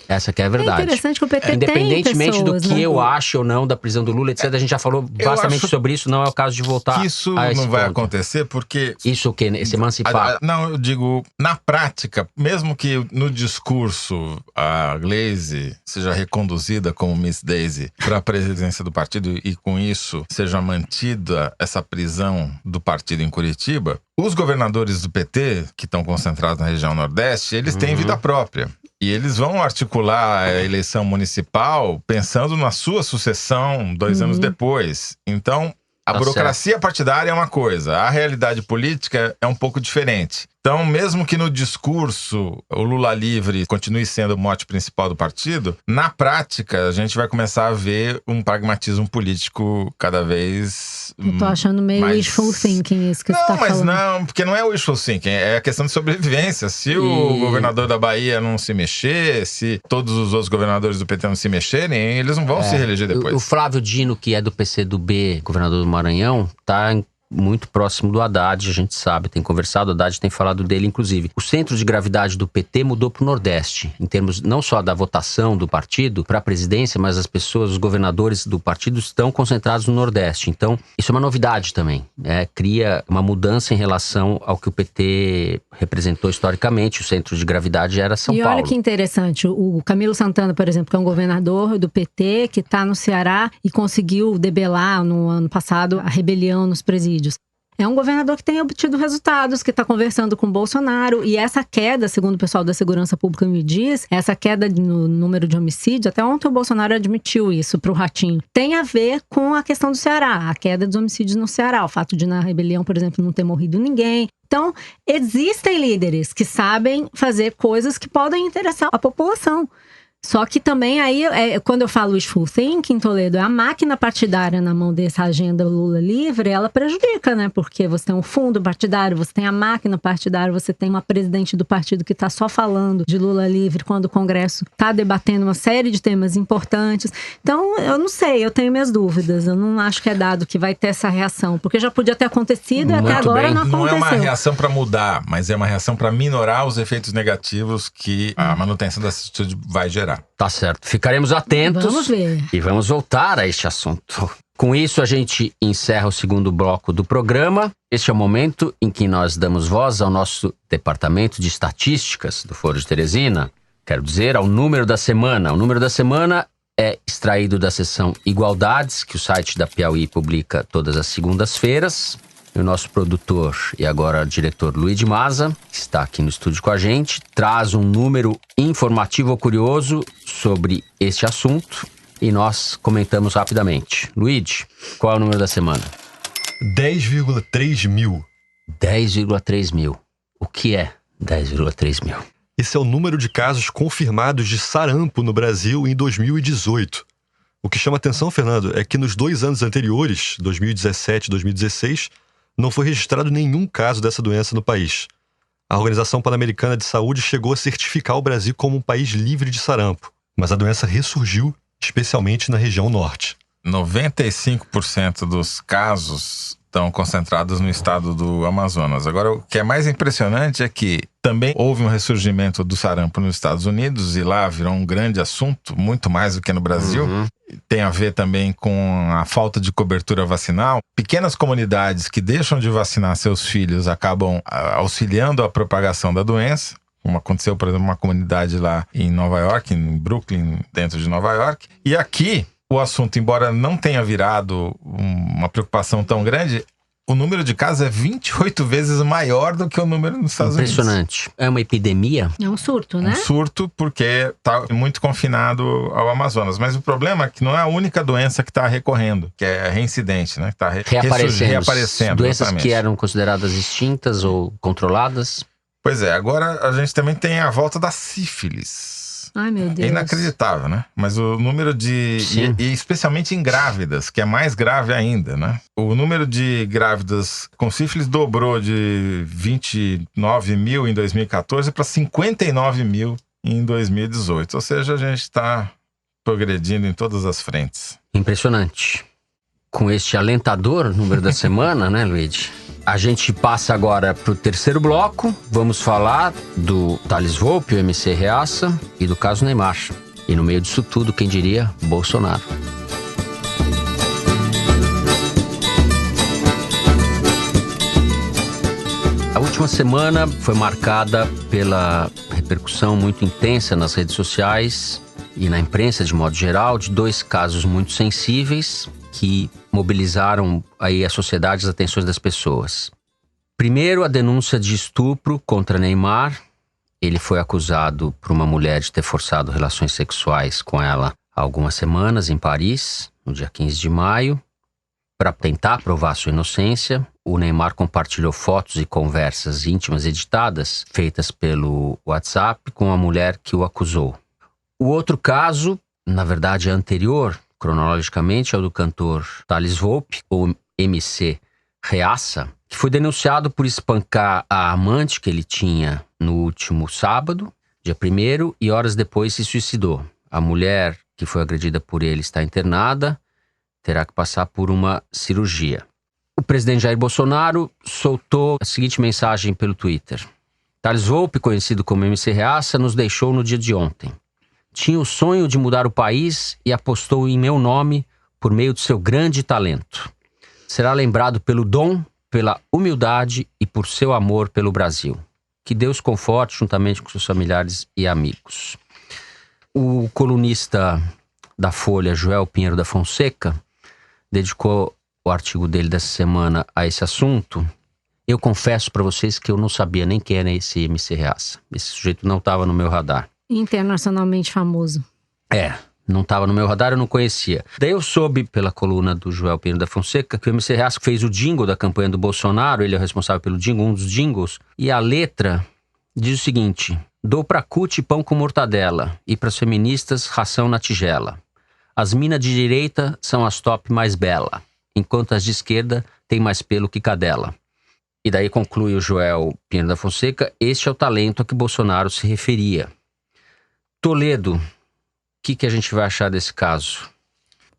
Essa que é a verdade. É interessante que o PT independentemente tem pessoas, do que né? eu acho ou não da prisão do Lula, etc., a gente já falou bastante sobre isso, não é o caso de voltar que isso a esse não vai ponto. acontecer porque... Isso o quê? Se emancipar? Não, eu digo, na prática, mesmo que no discurso a Gleisi seja reconduzida como Miss Daisy para a presidência do partido e com isso seja mantida essa prisão do partido em Curitiba, os governadores do PT, que estão concentrados na região Nordeste, eles têm vida própria. E eles vão articular a eleição municipal pensando na sua sucessão 2 anos depois. Então, a burocracia partidária é uma coisa, a realidade política é um pouco diferente. Então, mesmo que no discurso o Lula livre continue sendo o mote principal do partido, na prática a gente vai começar a ver um pragmatismo político cada vez Eu tô achando meio wishful thinking isso que você tá falando. Não, porque não é wishful thinking, é a questão de sobrevivência. Se o governador da Bahia não se mexer, se todos os outros governadores do PT não se mexerem, eles não vão se reeleger depois. O Flávio Dino, que é do PCdoB, governador do Maranhão, tá muito próximo do Haddad, a gente sabe, tem conversado, o Haddad tem falado dele, inclusive. O centro de gravidade do PT mudou para o Nordeste, em termos não só da votação do partido para a presidência, mas as pessoas, os governadores do partido estão concentrados no Nordeste. Então, isso é uma novidade também, cria uma mudança em relação ao que o PT representou historicamente, o centro de gravidade era São Paulo. E olha que interessante, o Camilo Santana, por exemplo, que é um governador do PT, que está no Ceará e conseguiu debelar no ano passado a rebelião nos presídios. É um governador que tem obtido resultados, que está conversando com o Bolsonaro. E essa queda, segundo o pessoal da Segurança Pública me diz, essa queda no número de homicídios, até ontem o Bolsonaro admitiu isso para o Ratinho, tem a ver com a questão do Ceará, a queda dos homicídios no Ceará, o fato de na rebelião, por exemplo, não ter morrido ninguém. Então, existem líderes que sabem fazer coisas que podem interessar a população. Só que também aí, quando eu falo wishful thinking, Toledo, a máquina partidária na mão dessa agenda Lula livre, ela prejudica, né? Porque você tem um fundo partidário, você tem a máquina partidária, você tem uma presidente do partido que está só falando de Lula livre quando o Congresso está debatendo uma série de temas importantes. Então, eu não sei, eu tenho minhas dúvidas. Eu não acho que é dado que vai ter essa reação, porque já podia ter acontecido e até agora não aconteceu. Não é uma reação para mudar, mas é uma reação para minorar os efeitos negativos que a manutenção dessa atitude vai gerar. Tá certo. Ficaremos atentos. Vamos ver. E vamos voltar a este assunto. Com isso, a gente encerra o segundo bloco do programa. Este é o momento em que nós damos voz ao nosso departamento de estatísticas do Foro de Teresina. Quero dizer, ao número da semana. O número da semana é extraído da seção Igualdades, que o site da Piauí publica todas as segundas-feiras. E o nosso produtor e agora diretor Luiz de Maza, que está aqui no estúdio com a gente, traz um número informativo ou curioso sobre este assunto e nós comentamos rapidamente. Luiz, qual é o número da semana? 10,3 mil. 10,3 mil. O que é 10,3 mil? Esse é o número de casos confirmados de sarampo no Brasil em 2018. O que chama atenção, Fernando, é que nos 2 anos anteriores, 2017 e 2016, não foi registrado nenhum caso dessa doença no país. A Organização Pan-Americana de Saúde chegou a certificar o Brasil como um país livre de sarampo, mas a doença ressurgiu, especialmente na região norte. 95% dos casos estão concentrados no estado do Amazonas. Agora, o que é mais impressionante é que também houve um ressurgimento do sarampo nos Estados Unidos e lá virou um grande assunto, muito mais do que no Brasil. Tem a ver também com a falta de cobertura vacinal. Pequenas comunidades que deixam de vacinar seus filhos acabam auxiliando a propagação da doença. Como aconteceu, por exemplo, uma comunidade lá em Nova York, em Brooklyn, dentro de Nova York. E aqui, o assunto, embora não tenha virado uma preocupação tão grande, o número de casos é 28 vezes maior do que o número nos Estados Unidos. Impressionante. É uma epidemia? É um surto, né? Um surto porque está muito confinado ao Amazonas. Mas o problema é que não é a única doença que está recorrendo, que é reincidente, né? Que está reaparecendo. Doenças exatamente. Que eram consideradas extintas ou controladas? Pois é, agora a gente também tem a volta da sífilis. Ai, meu Deus. É inacreditável, né? Mas o número de... E especialmente em grávidas, que é mais grave ainda, né? O número de grávidas com sífilis dobrou de 29 mil em 2014 para 59 mil em 2018. Ou seja, a gente está progredindo em todas as frentes. Impressionante. Com este alentador número da semana, né, Luigi? A gente passa agora para o terceiro bloco. Vamos falar do Thales Volpi, o MC Reaça, e do caso Neymar. E no meio disso tudo, quem diria? Bolsonaro. A última semana foi marcada pela repercussão muito intensa nas redes sociais e na imprensa de modo geral de 2 casos muito sensíveis que mobilizaram aí a sociedade e as atenções das pessoas. Primeiro, a denúncia de estupro contra Neymar. Ele foi acusado por uma mulher de ter forçado relações sexuais com ela há algumas semanas em Paris, no dia 15 de maio. Para tentar provar sua inocência, o Neymar compartilhou fotos e conversas íntimas editadas, feitas pelo WhatsApp, com a mulher que o acusou. O outro caso, na verdade é anterior, cronologicamente, é o do cantor Thales Volpi, ou MC Reaça, que foi denunciado por espancar a amante que ele tinha no último sábado, dia 1º, e horas depois se suicidou. A mulher que foi agredida por ele está internada, terá que passar por uma cirurgia. O presidente Jair Bolsonaro soltou a seguinte mensagem pelo Twitter. Thales Volpi, conhecido como MC Reaça, nos deixou no dia de ontem. Tinha o sonho de mudar o país e apostou em meu nome por meio de seu grande talento. Será lembrado pelo dom, pela humildade e por seu amor pelo Brasil. Que Deus conforte juntamente com seus familiares e amigos. O colunista da Folha, Joel Pinheiro da Fonseca, dedicou o artigo dele dessa semana a esse assunto. Eu confesso para vocês que eu não sabia nem quem era esse MC Reaça. Esse sujeito não estava no meu radar. Internacionalmente famoso. Não estava no meu radar, eu não conhecia. Daí eu soube pela coluna do Joel Pinheiro da Fonseca que o MC Reaça fez o jingle da campanha do Bolsonaro, ele é o responsável pelo jingle, um dos jingles, e a letra diz o seguinte: dou pra CUT pão com mortadela e pras feministas ração na tigela. As minas de direita são as top mais bela, enquanto as de esquerda têm mais pelo que cadela. E daí conclui o Joel Pinheiro da Fonseca, este é o talento a que Bolsonaro se referia. Toledo, o que a gente vai achar desse caso?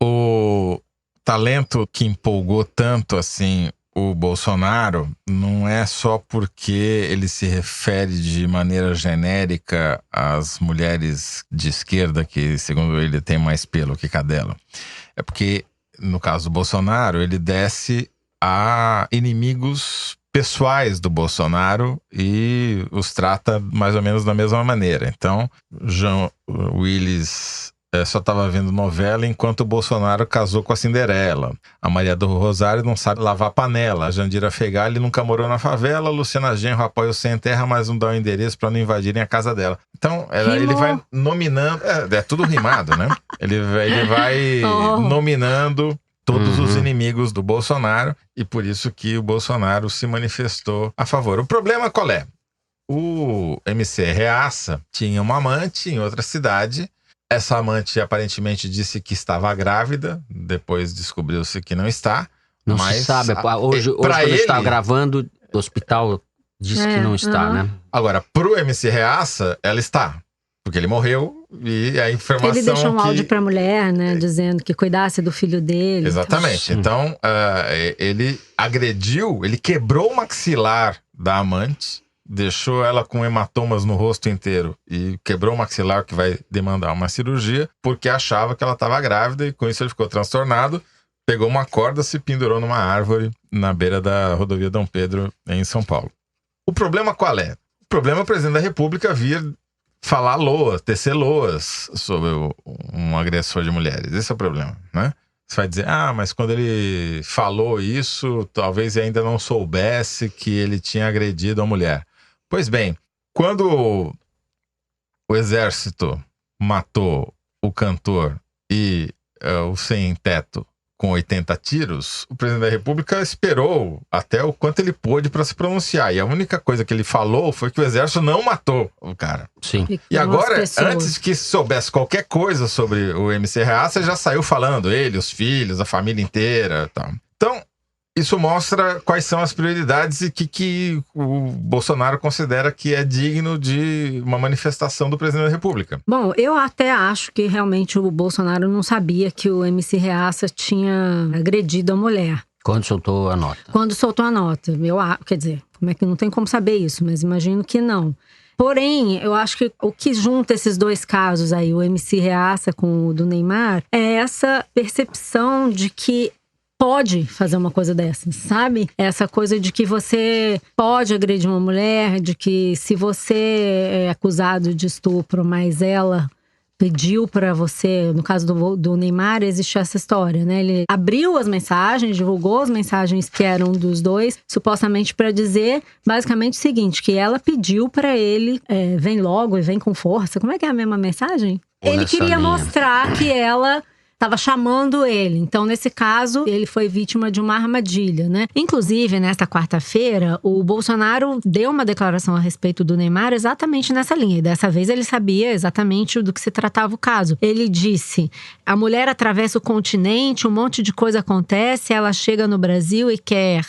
O talento que empolgou tanto assim o Bolsonaro não é só porque ele se refere de maneira genérica às mulheres de esquerda que, segundo ele, tem mais pelo que cadela. É porque, no caso do Bolsonaro, ele desce a inimigos pessoais do Bolsonaro e os trata mais ou menos da mesma maneira. Então, Jean Willis só estava vendo novela enquanto o Bolsonaro casou com a Cinderela. A Maria do Rosário não sabe lavar panela. A Jandira Fegali nunca morou na favela. A Luciana Genro apoia o Sem Terra, mas não dá o endereço para não invadirem a casa dela. Então, ele vai nominando... É tudo rimado, né? Ele vai nominando todos os inimigos do Bolsonaro, e por isso que o Bolsonaro se manifestou a favor. O problema qual é? O MC Reaça tinha uma amante em outra cidade. Essa amante aparentemente disse que estava grávida, depois descobriu-se que não está. Não mas se sabe. Hoje quando ele está gravando, o hospital disse que não está, né? Agora, pro MC Reaça, ela está. Porque ele morreu e a informação ele deixou um áudio pra mulher, né? Dizendo que cuidasse do filho dele. Exatamente. Então, ele agrediu, ele quebrou o maxilar da amante, deixou ela com hematomas no rosto inteiro e quebrou o maxilar, que vai demandar uma cirurgia, porque achava que ela estava grávida, e com isso ele ficou transtornado, pegou uma corda, se pendurou numa árvore na beira da rodovia Dom Pedro, em São Paulo. O problema qual é? O problema é o presidente da República vir falar loas, tecer loas sobre um agressor de mulheres. Esse é o problema, né? Você vai dizer, mas quando ele falou isso, talvez ainda não soubesse que ele tinha agredido a mulher. Pois bem, quando o exército matou o cantor e o sem-teto com 80 tiros, o presidente da República esperou até o quanto ele pôde para se pronunciar. E a única coisa que ele falou foi que o exército não matou o cara. Sim. E agora, antes que soubesse qualquer coisa sobre o MC Reaça, já saiu falando, ele, os filhos, a família inteira e tal. Então, Isso mostra quais são as prioridades e que o Bolsonaro considera que é digno de uma manifestação do presidente da República. Bom, eu até acho que realmente o Bolsonaro não sabia que o MC Reaça tinha agredido a mulher. Quando soltou a nota. Quando soltou a nota. Quer dizer, como é que não tem como saber isso, mas imagino que não. Porém, eu acho que o que junta esses dois casos aí, o MC Reaça com o do Neymar, é essa percepção de que pode fazer uma coisa dessa, sabe? Essa coisa de que você pode agredir uma mulher, de que se você é acusado de estupro, mas ela pediu pra você, no caso do Neymar, existe essa história, né? Ele abriu as mensagens, divulgou as mensagens que eram dos dois, supostamente pra dizer basicamente o seguinte, que ela pediu pra ele, vem logo e vem com força. Como é que é a mesma mensagem? Ele queria mostrar que ela estava chamando ele. Então, nesse caso, ele foi vítima de uma armadilha, né? Inclusive, nesta quarta-feira, o Bolsonaro deu uma declaração a respeito do Neymar exatamente nessa linha. E dessa vez ele sabia exatamente do que se tratava o caso. Ele disse, a mulher atravessa o continente, um monte de coisa acontece, ela chega no Brasil e quer...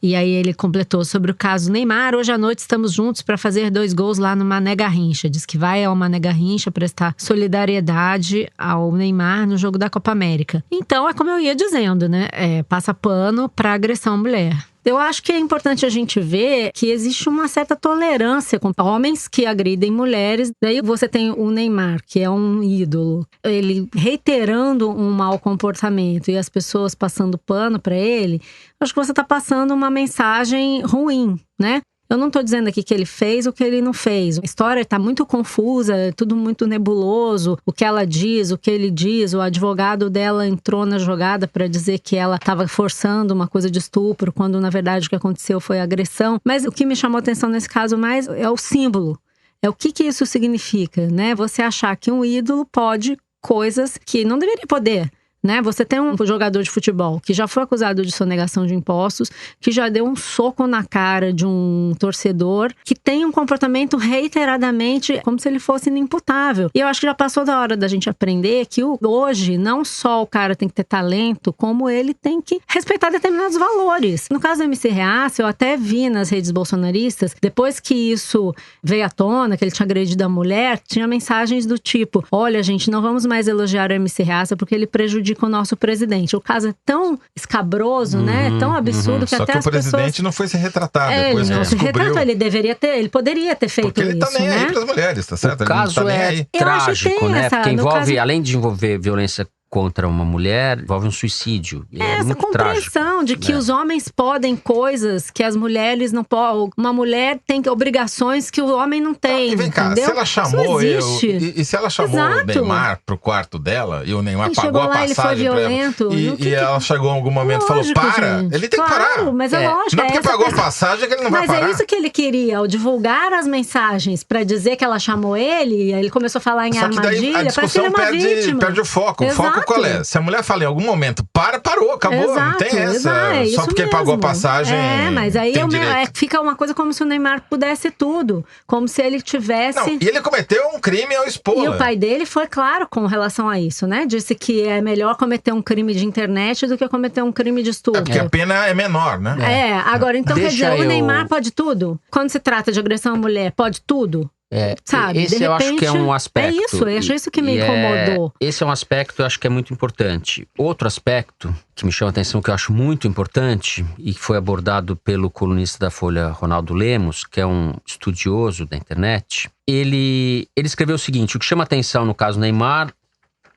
E aí ele completou sobre o caso Neymar. Hoje à noite estamos juntos para fazer 2 gols lá no Mané Garrincha. Diz que vai ao Mané Garrincha prestar solidariedade ao Neymar no jogo da Copa América. Então é como eu ia dizendo, né? Passa pano para agressão à mulher. Eu acho que é importante a gente ver que existe uma certa tolerância com homens que agridem mulheres. Daí você tem o Neymar, que é um ídolo. Ele reiterando um mau comportamento e as pessoas passando pano para ele. Acho que você está passando uma mensagem ruim, né? Eu não estou dizendo aqui que ele fez ou que ele não fez. A história está muito confusa, tudo muito nebuloso. O que ela diz, o que ele diz. O advogado dela entrou na jogada para dizer que ela estava forçando uma coisa de estupro, quando na verdade o que aconteceu foi agressão. Mas o que me chamou a atenção nesse caso mais é o símbolo. É o que isso significa, né? Você achar que um ídolo pode coisas que não deveria poder. Né? Você tem um jogador de futebol que já foi acusado de sonegação de impostos, que já deu um soco na cara de um torcedor, que tem um comportamento reiteradamente como se ele fosse inimputável. E eu acho que já passou da hora da gente aprender que hoje não só o cara tem que ter talento, como ele tem que respeitar determinados valores. No caso do MC Reaça, eu até vi nas redes bolsonaristas, depois que isso veio à tona, que ele tinha agredido a mulher, tinha mensagens do tipo, olha gente, não vamos mais elogiar o MC Reaça porque ele prejudica o nosso presidente. O caso é tão escabroso, né? Tão absurdo que só até que as o presidente pessoas... não foi se retratar depois ele não se descobriu. retratou, ele poderia ter feito isso, porque ele tá nem aí pras mulheres, tá certo? O caso ele não tá nem aí. trágico, né? Porque envolve, caso... além de envolver violência contra uma mulher, envolve um suicídio. Essa muito compreensão trágico, de que os homens podem coisas que as mulheres não podem. Uma mulher tem obrigações que o homem não tem. E vem cá, entendeu? se ela chamou e se ela chamou o Neymar pro quarto dela e o Neymar ele pagou a lá, passagem ele foi violento, pra ela, e ela chegou em algum momento e falou, para, gente, ele tem que parar. Mas é lógico. Não é porque pagou a passagem que ele não vai parar. Mas é isso que ele queria, ao divulgar as mensagens pra dizer que ela chamou ele, e aí ele começou a falar em só que armadilha, daí a discussão perde o foco. Exato. O foco qual é? Se a mulher fala em algum momento, parou, acabou, exato, não tem essa. Só porque mesmo. pagou a passagem. Mas aí fica uma coisa como se o Neymar pudesse tudo. Como se ele tivesse. Não, e ele cometeu um crime ao expor. E o pai dele foi claro com relação a isso, né? Disse que é melhor cometer um crime de internet do que cometer um crime de estupro. Porque a pena é menor, né? Agora, então quer dizer, o Neymar pode tudo? Quando se trata de agressão à mulher, pode tudo? Sabe? Esse de repente, eu acho que é um aspecto. Eu acho isso que me incomodou. Esse é um aspecto que eu acho que é muito importante. Outro aspecto que me chama a atenção, que eu acho muito importante, e que foi abordado pelo colunista da Folha, Ronaldo Lemos, que é um estudioso da internet, ele escreveu o seguinte: o que chama a atenção no caso Neymar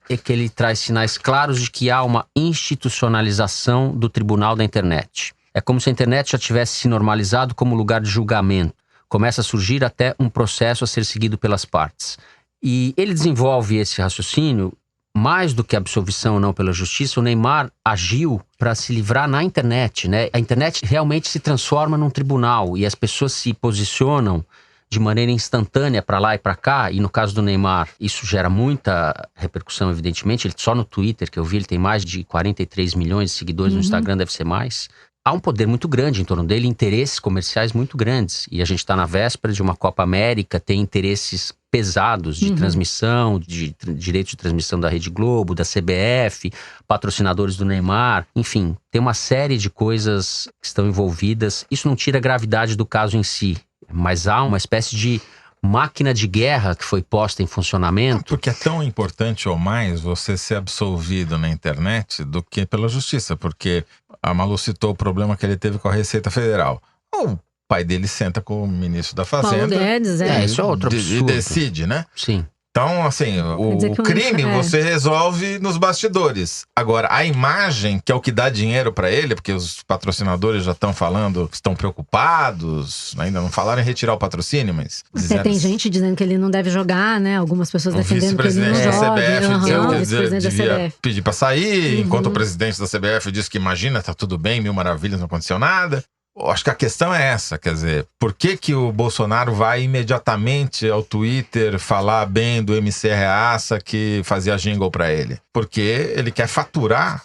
é que ele traz sinais claros de que há uma institucionalização do tribunal da internet. É como se a internet já tivesse se normalizado como lugar de julgamento. Começa a surgir até um processo a ser seguido pelas partes. E ele desenvolve esse raciocínio, mais do que absolvição ou não pela justiça. O Neymar agiu para se livrar na internet, né? A internet realmente se transforma num tribunal e as pessoas se posicionam de maneira instantânea para lá e para cá. E no caso do Neymar, isso gera muita repercussão, evidentemente. Ele, só no Twitter, que eu vi, ele tem mais de 43 milhões de seguidores, no Instagram deve ser mais. há um poder muito grande em torno dele, interesses comerciais muito grandes. E a gente está na véspera de uma Copa América, tem interesses pesados de transmissão, de direitos de transmissão da Rede Globo, da CBF, patrocinadores do Neymar, enfim, tem uma série de coisas que estão envolvidas. Isso não tira a gravidade do caso em si, mas há uma espécie de máquina de guerra que foi posta em funcionamento. Porque é tão importante ou mais você ser absolvido na internet do que pela justiça, porque a Malu citou o problema que ele teve com a Receita Federal. O pai dele senta com o ministro da Fazenda. Paulo Guedes, Isso é outro E absurdo. decide, né? Sim. Então, assim, o crime você resolve nos bastidores. Agora, a imagem, que é o que dá dinheiro pra ele, porque os patrocinadores já estão falando que estão preocupados, ainda não falaram em retirar o patrocínio, mas... Até tem gente dizendo que ele não deve jogar, né? Algumas pessoas O defendendo que ele não vice-presidente da joga. CBF dizendo o que vice-presidente da devia CBF. pedir pra sair, enquanto o presidente da CBF disse que imagina, tá tudo bem, mil maravilhas, não aconteceu nada. Eu acho que a questão é essa, quer dizer, por que o Bolsonaro vai imediatamente ao Twitter falar bem do MC Reaça que fazia jingle pra ele? Porque ele quer faturar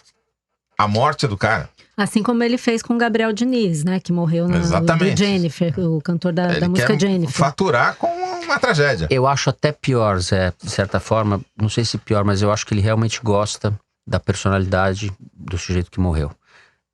a morte do cara. Assim como ele fez com o Gabriel Diniz, né? Que morreu do Jennifer, o cantor da música quer Jennifer. Faturar com uma tragédia. Eu acho até pior, Zé, de certa forma, não sei se pior, mas eu acho que ele realmente gosta da personalidade do sujeito que morreu.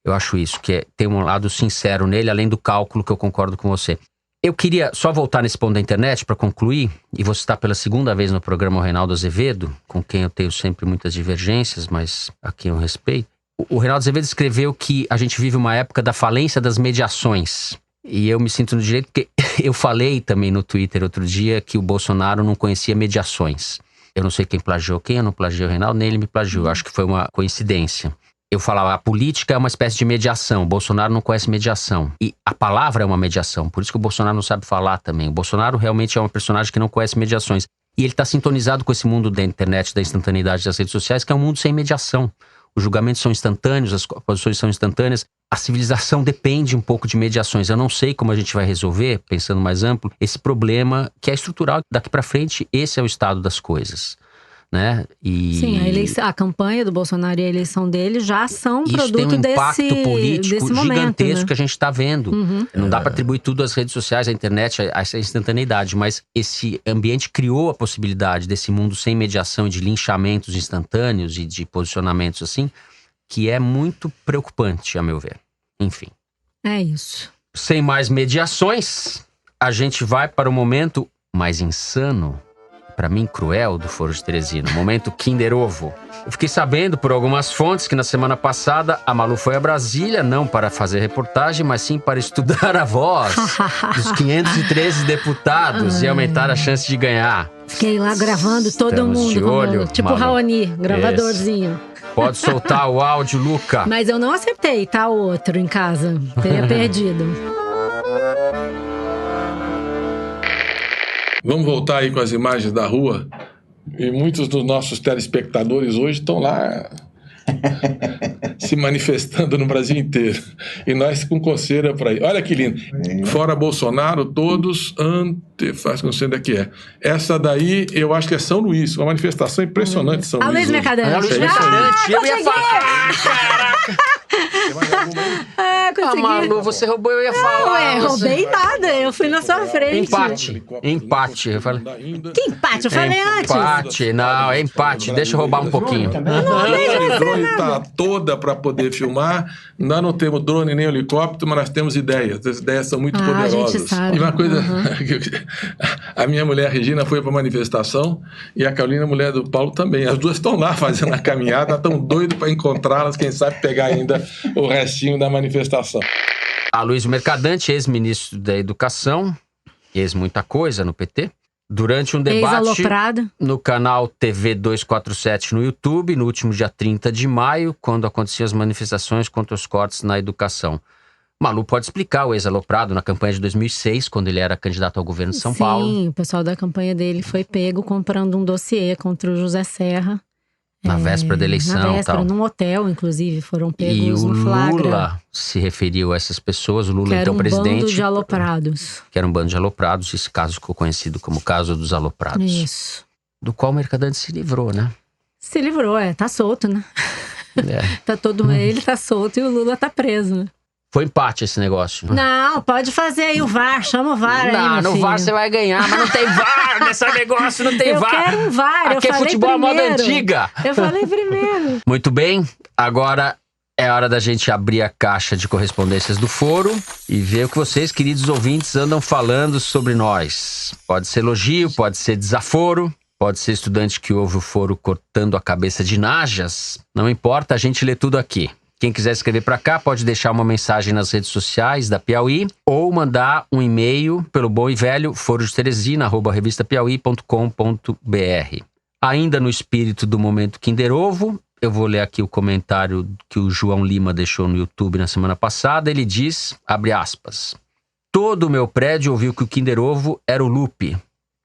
Eu acho isso, que tem um lado sincero nele, além do cálculo que eu concordo com você. Eu queria só voltar nesse ponto da internet para concluir, e vou citar pela segunda vez no programa o Reinaldo Azevedo, com quem eu tenho sempre muitas divergências, mas a quem eu respeito. O Reinaldo Azevedo escreveu que a gente vive uma época da falência das mediações. E eu me sinto no direito, porque eu falei também no Twitter outro dia que o Bolsonaro não conhecia mediações. Eu não sei quem plagiou quem, eu não plagiei o Reinaldo, nem ele me plagiou. Eu acho que foi uma coincidência. Eu falava, a política é uma espécie de mediação. O Bolsonaro não conhece mediação. E a palavra é uma mediação. Por isso que o Bolsonaro não sabe falar também. O Bolsonaro realmente é um personagem que não conhece mediações. E ele está sintonizado com esse mundo da internet, da instantaneidade das redes sociais, que é um mundo sem mediação. Os julgamentos são instantâneos, as posições são instantâneas. A civilização depende um pouco de mediações. Eu não sei como a gente vai resolver, pensando mais amplo, esse problema que é estrutural. Daqui para frente, esse é o estado das coisas. Né? Sim, a campanha do Bolsonaro e a eleição dele já são isso produto tem um impacto político desse momento, gigantesco, né? Que a gente está vendo. Não dá para atribuir tudo às redes sociais, à internet, a essa instantaneidade, mas esse ambiente criou a possibilidade desse mundo sem mediação e de linchamentos instantâneos e de posicionamentos assim, que é muito preocupante, a meu ver. Enfim. É isso. Sem mais mediações, a gente vai para o momento mais insano, para mim cruel, do Foro de Teresina, momento Kinder Ovo. Eu fiquei sabendo por algumas fontes que na semana passada a Malu foi a Brasília, não para fazer reportagem, mas sim para estudar a voz dos 513 deputados e aumentar a chance de ganhar. Fiquei lá gravando todo Estamos mundo, de olho, tipo o Raoni, gravadorzinho. Pode soltar o áudio, Luca. Mas eu não acertei, tá? Outro em casa. Teria perdido. Vamos voltar aí com as imagens da rua. E muitos dos nossos telespectadores hoje estão lá se manifestando no Brasil inteiro. E nós com coceira para ir. Olha que lindo. Fora Bolsonaro, todos faz com sei que é. Essa daí, eu acho que é São Luís. Uma manifestação impressionante de São Luís. Luiz Mercadante. Luiz Mercadante. Eu ia falar. Caraca. Consegui. Malu, você roubou, eu ia falar. Não, roubei nada, eu fui na sua frente. Empate. Eu falei. Que empate? Eu falei antes. Empate, não, é empate. Deixa eu roubar um pouquinho. O drone está toda para poder filmar. Nós não temos drone nem helicóptero, mas nós temos ideias. As ideias são muito poderosas. A gente sabe. E uma coisa, a minha mulher Regina foi para a manifestação e a Carolina, mulher do Paulo, também. As duas estão lá fazendo a caminhada, estão doidas para encontrá-las, quem sabe pegar ainda o restinho da manifestação. Aloysio Mercadante, ex-ministro da Educação, ex-muita coisa no PT, durante um debate no canal TV 247 no YouTube, no último dia 30 de maio, quando aconteciam as manifestações contra os cortes na educação. Malu pode explicar o ex-aloprado na campanha de 2006, quando ele era candidato ao governo de São Paulo. Sim, o pessoal da campanha dele foi pego comprando um dossiê contra o José Serra. Na véspera da eleição. Na véspera, tal. num hotel, inclusive, foram pegos no flagra. E o Lula se referiu a essas pessoas, o Lula então presidente. Que era um bando de aloprados. Que era um bando de aloprados, esse caso ficou conhecido como o caso dos aloprados. Isso. Do qual o Mercadante se livrou, né? Se livrou, tá solto, né? É. Ele tá solto e o Lula tá preso, né? Foi empate esse negócio. Não, pode fazer aí o VAR, chama o VAR aí, Não, meu no filho. VAR você vai ganhar, mas não tem VAR nesse negócio, não tem Eu VAR. quero um VAR, eu Aqui é falei futebol à moda primeiro. antiga. Eu falei primeiro. Muito bem, agora é hora da gente abrir a caixa de correspondências do foro e ver o que vocês, queridos ouvintes, andam falando sobre nós. Pode ser elogio, pode ser desaforo, pode ser estudante que ouve o foro cortando a cabeça de najas. Não importa, a gente lê tudo aqui. Quem quiser escrever para cá pode deixar uma mensagem nas redes sociais da Piauí ou mandar um e-mail pelo bom e velho forodeteresina@revistapiauí.com.br. Ainda no espírito do momento Kinder Ovo, eu vou ler aqui o comentário que o João Lima deixou no YouTube na semana passada. Ele diz, abre aspas, todo o meu prédio ouviu que o Kinder Ovo era o Lupe.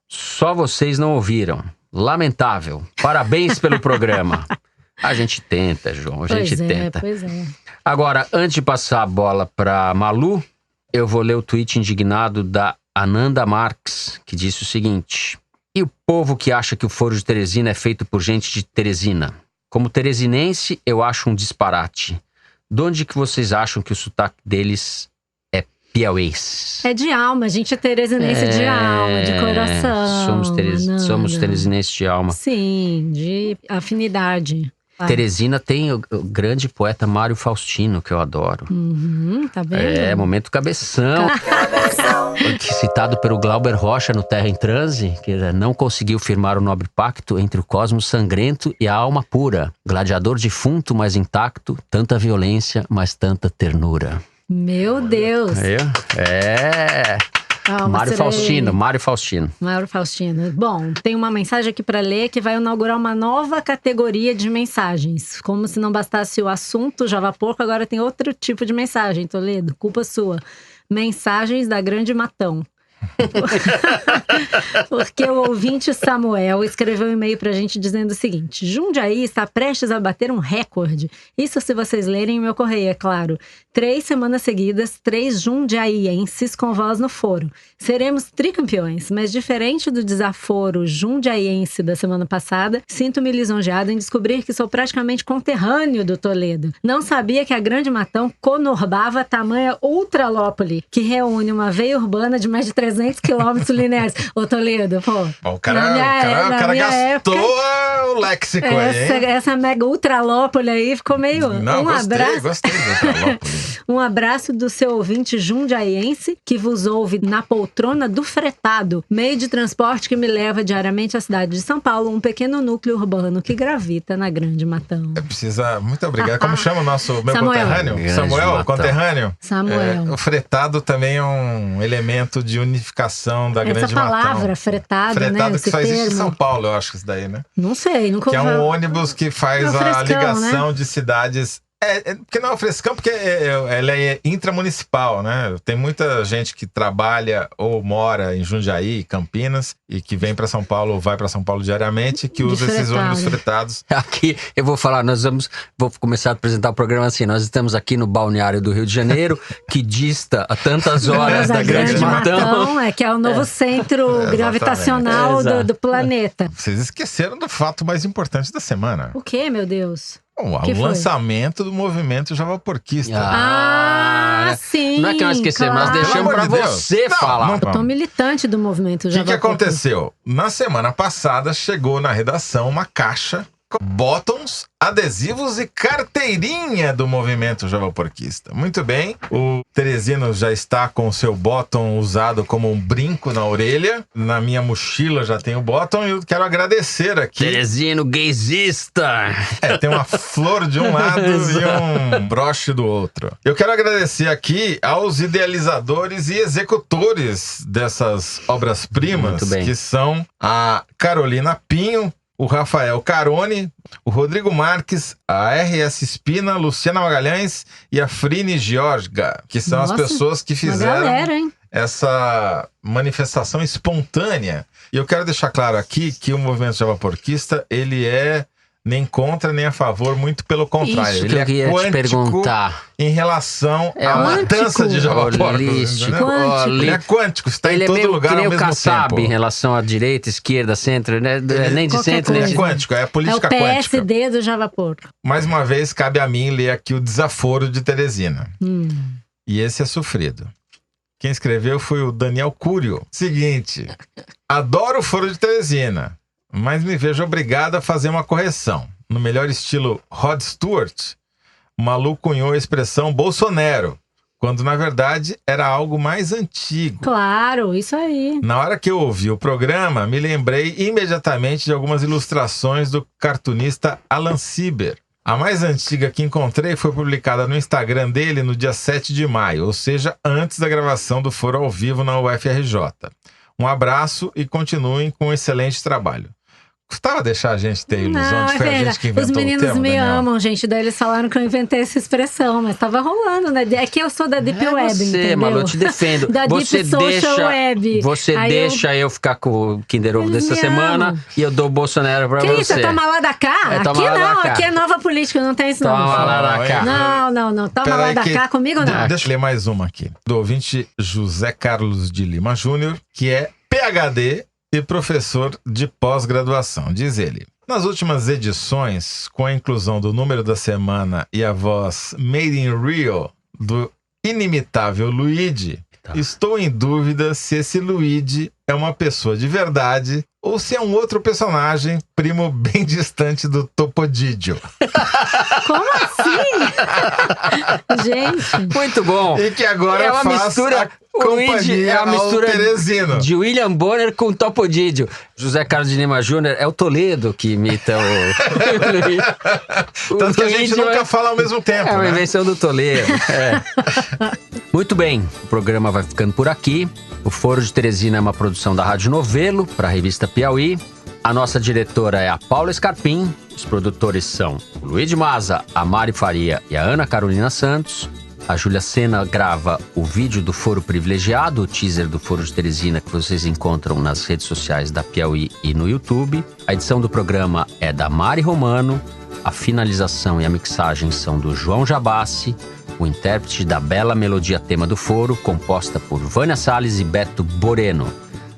Só vocês não ouviram. Lamentável. Parabéns pelo programa. A gente tenta, João, a gente tenta. Pois é. Agora, antes de passar a bola para Malu, eu vou ler o tweet indignado da Ananda Marques, que disse o seguinte: e o povo que acha que o Foro de Teresina é feito por gente de Teresina? Como teresinense, eu acho um disparate. De onde que vocês acham que o sotaque deles é piauês? É de alma, a gente é teresinense de alma, de coração. Somos teresinenses de alma. Sim, de afinidade. Teresina tem o grande poeta Mário Faustino, que eu adoro. Tá vendo? É, momento cabeção. Citado pelo Glauber Rocha no Terra em Transe, que não conseguiu firmar o nobre pacto entre o cosmos sangrento e a alma pura. Gladiador defunto, mas intacto, tanta violência, mas tanta ternura. Meu Deus. Calma, Mário Faustino. Mário Faustino. Bom, tem uma mensagem aqui para ler que vai inaugurar uma nova categoria de mensagens. Como se não bastasse o assunto Java Porco, agora tem outro tipo de mensagem, Toledo. Culpa sua. Mensagens da Grande Matão. Porque o ouvinte Samuel escreveu um e-mail pra gente dizendo o seguinte: Jundiaí está prestes a bater um recorde. Isso se vocês lerem o meu correio, é claro. 3 semanas seguidas, 3 jundiaienses com voz no foro. Seremos tricampeões, mas diferente do desaforo jundiaiense da semana passada, sinto-me lisonjeado em descobrir que sou praticamente conterrâneo do Toledo. Não sabia que a Grande Matão conurbava tamanha ultralópole, que reúne uma veia urbana de mais de 300 quilômetros lineares. Ô Toledo, pô. O cara gastou o léxico aí, hein? Essa mega ultralópole aí ficou meio... Gostei do ultralópole. Um abraço do seu ouvinte jundiaiense que vos ouve na poltrona do fretado, meio de transporte que me leva diariamente à cidade de São Paulo, um pequeno núcleo urbano que gravita na Grande Matão. Muito obrigado. Como chama o meu Samuel. conterrâneo? Samuel, conterrâneo? Samuel. O fretado também é um elemento de unificação da Grande Matão. Essa palavra, fretado, né? Fretado que só existe em termo. São Paulo, eu acho isso daí, né? Não sei, nunca Que é ouvi. um ônibus que faz a ligação de cidades. Porque não é o frescão, porque ela é intramunicipal, né? Tem muita gente que trabalha ou mora em Jundiaí, Campinas, e que vem para São Paulo ou vai para São Paulo diariamente, que usa esses ônibus fretados. Aqui, eu vou falar, vou começar a apresentar o programa assim, nós estamos aqui no balneário do Rio de Janeiro, que dista a tantas horas da Grande Matão. Que é o novo centro gravitacional do planeta. Vocês esqueceram do fato mais importante da semana. O quê, meu Deus? O lançamento do movimento javaporquista. Sim. Não é que nós esquecemos, nós deixamos pra você falar. Eu tô militante do movimento javaporquista. O que aconteceu? Na semana passada chegou na redação uma caixa com bottoms, adesivos e carteirinha do movimento javaporquista. Muito bem, o Teresino já está com o seu bottom usado como um brinco na orelha. Na minha mochila já tem o bottom e eu quero agradecer aqui. Teresino gaysista. Tem uma flor de um lado e um broche do outro. Eu quero agradecer aqui aos idealizadores e executores dessas obras-primas, que são a Carolina Pinho, o Rafael Carone, o Rodrigo Marques, a RS Espina, Luciana Magalhães e a Frine Georga, que são as pessoas que fizeram essa manifestação espontânea. E eu quero deixar claro aqui que o movimento javaporquista, ele é nem contra, nem a favor, muito pelo contrário. Isso ele que eu ia te perguntar. Em relação à matança de javaporcos. Ele é quântico, está em todo lugar ao mesmo tempo. Que nem o Kassab em relação à direita, esquerda, centro, né? Nem de centro, nem de... É quântico, é a política quântica. É o PSD do javaporco. Mais uma vez, cabe a mim ler aqui o desaforo de Teresina. E esse é sofrido. Quem escreveu foi o Daniel Cúrio. Seguinte, adoro o Foro de Teresina, mas me vejo obrigado a fazer uma correção. No melhor estilo Rod Stewart, o maluco cunhou a expressão Bolsonaro, quando na verdade era algo mais antigo. Claro, isso aí. Na hora que eu ouvi o programa, me lembrei imediatamente de algumas ilustrações do cartunista Alan Sieber. A mais antiga que encontrei foi publicada no Instagram dele no dia 7 de maio, ou seja, antes da gravação do Foro ao Vivo na UFRJ. Um abraço e continuem com um excelente trabalho. Custava deixar a gente ter ilusão de que foi a gente que inventou o termo, Os meninos me Daniel. amam, gente. Daí eles falaram que eu inventei essa expressão, mas tava rolando, né? É que eu sou da Deep Web, você, entendeu? Malu, eu te defendo. Da Você Deep Social deixa, Web. Você Aí deixa eu ficar com o Kinder Ovo Eles dessa me semana amam. e eu dou o Bolsonaro pra Que você. isso? Toma lá da cá? É, toma Aqui lá da não, cá. aqui é nova política, não tem isso não. Toma lá da cá. Não. Toma lá Peraí da que- cá, comigo não. Deixa eu ler mais uma aqui. Do ouvinte José Carlos de Lima Júnior, que é PhD e professor de pós-graduação. Diz ele: nas últimas edições, com a inclusão do número da semana e a voz Made in Rio do inimitável Luigi, estou em dúvida se esse Luigi é uma pessoa de verdade ou se é um outro personagem, primo bem distante do Topodidio. Como assim? Gente. Muito bom. E que agora É uma faz mistura. a O Luigi companhia é uma mistura ao Teresino. de William Bonner com Topodidio. José Carlos de Lima Júnior é o Toledo que imita o Luigi. Tanto que a gente Luigi nunca fala ao mesmo tempo, É uma né? invenção do Toledo. É. Muito bem, o programa vai ficando por aqui. O Foro de Teresina é uma produção da Rádio Novelo para a revista Piauí. A nossa diretora é a Paula Scarpim. Os produtores são o Luiz Maza, a Mari Faria e a Ana Carolina Santos. A Júlia Sena grava o vídeo do Foro Privilegiado, o teaser do Foro de Teresina, que vocês encontram nas redes sociais da Piauí e no YouTube. A edição do programa é da Mari Romano. A finalização e a mixagem são do João Jabassi, o intérprete da bela melodia tema do Foro, composta por Vânia Salles e Beto Boreno.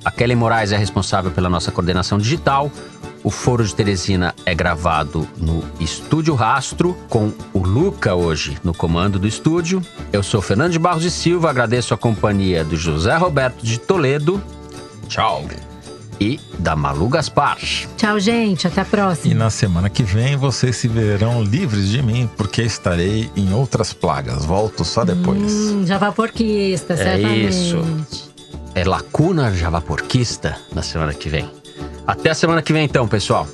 A Kelly Moraes é responsável pela nossa coordenação digital. O Foro de Teresina é gravado no Estúdio Rastro, com o Luca hoje no comando do estúdio. Eu sou Fernando de Barros e Silva, agradeço a companhia do José Roberto de Toledo. Tchau. E da Malu Gaspar. Tchau, gente. Até a próxima. E na semana que vem vocês se verão livres de mim, porque estarei em outras plagas. Volto só depois. Javaporquista, certamente. isso. É Lacuna Javaporquista na semana que vem. Até a semana que vem então, pessoal.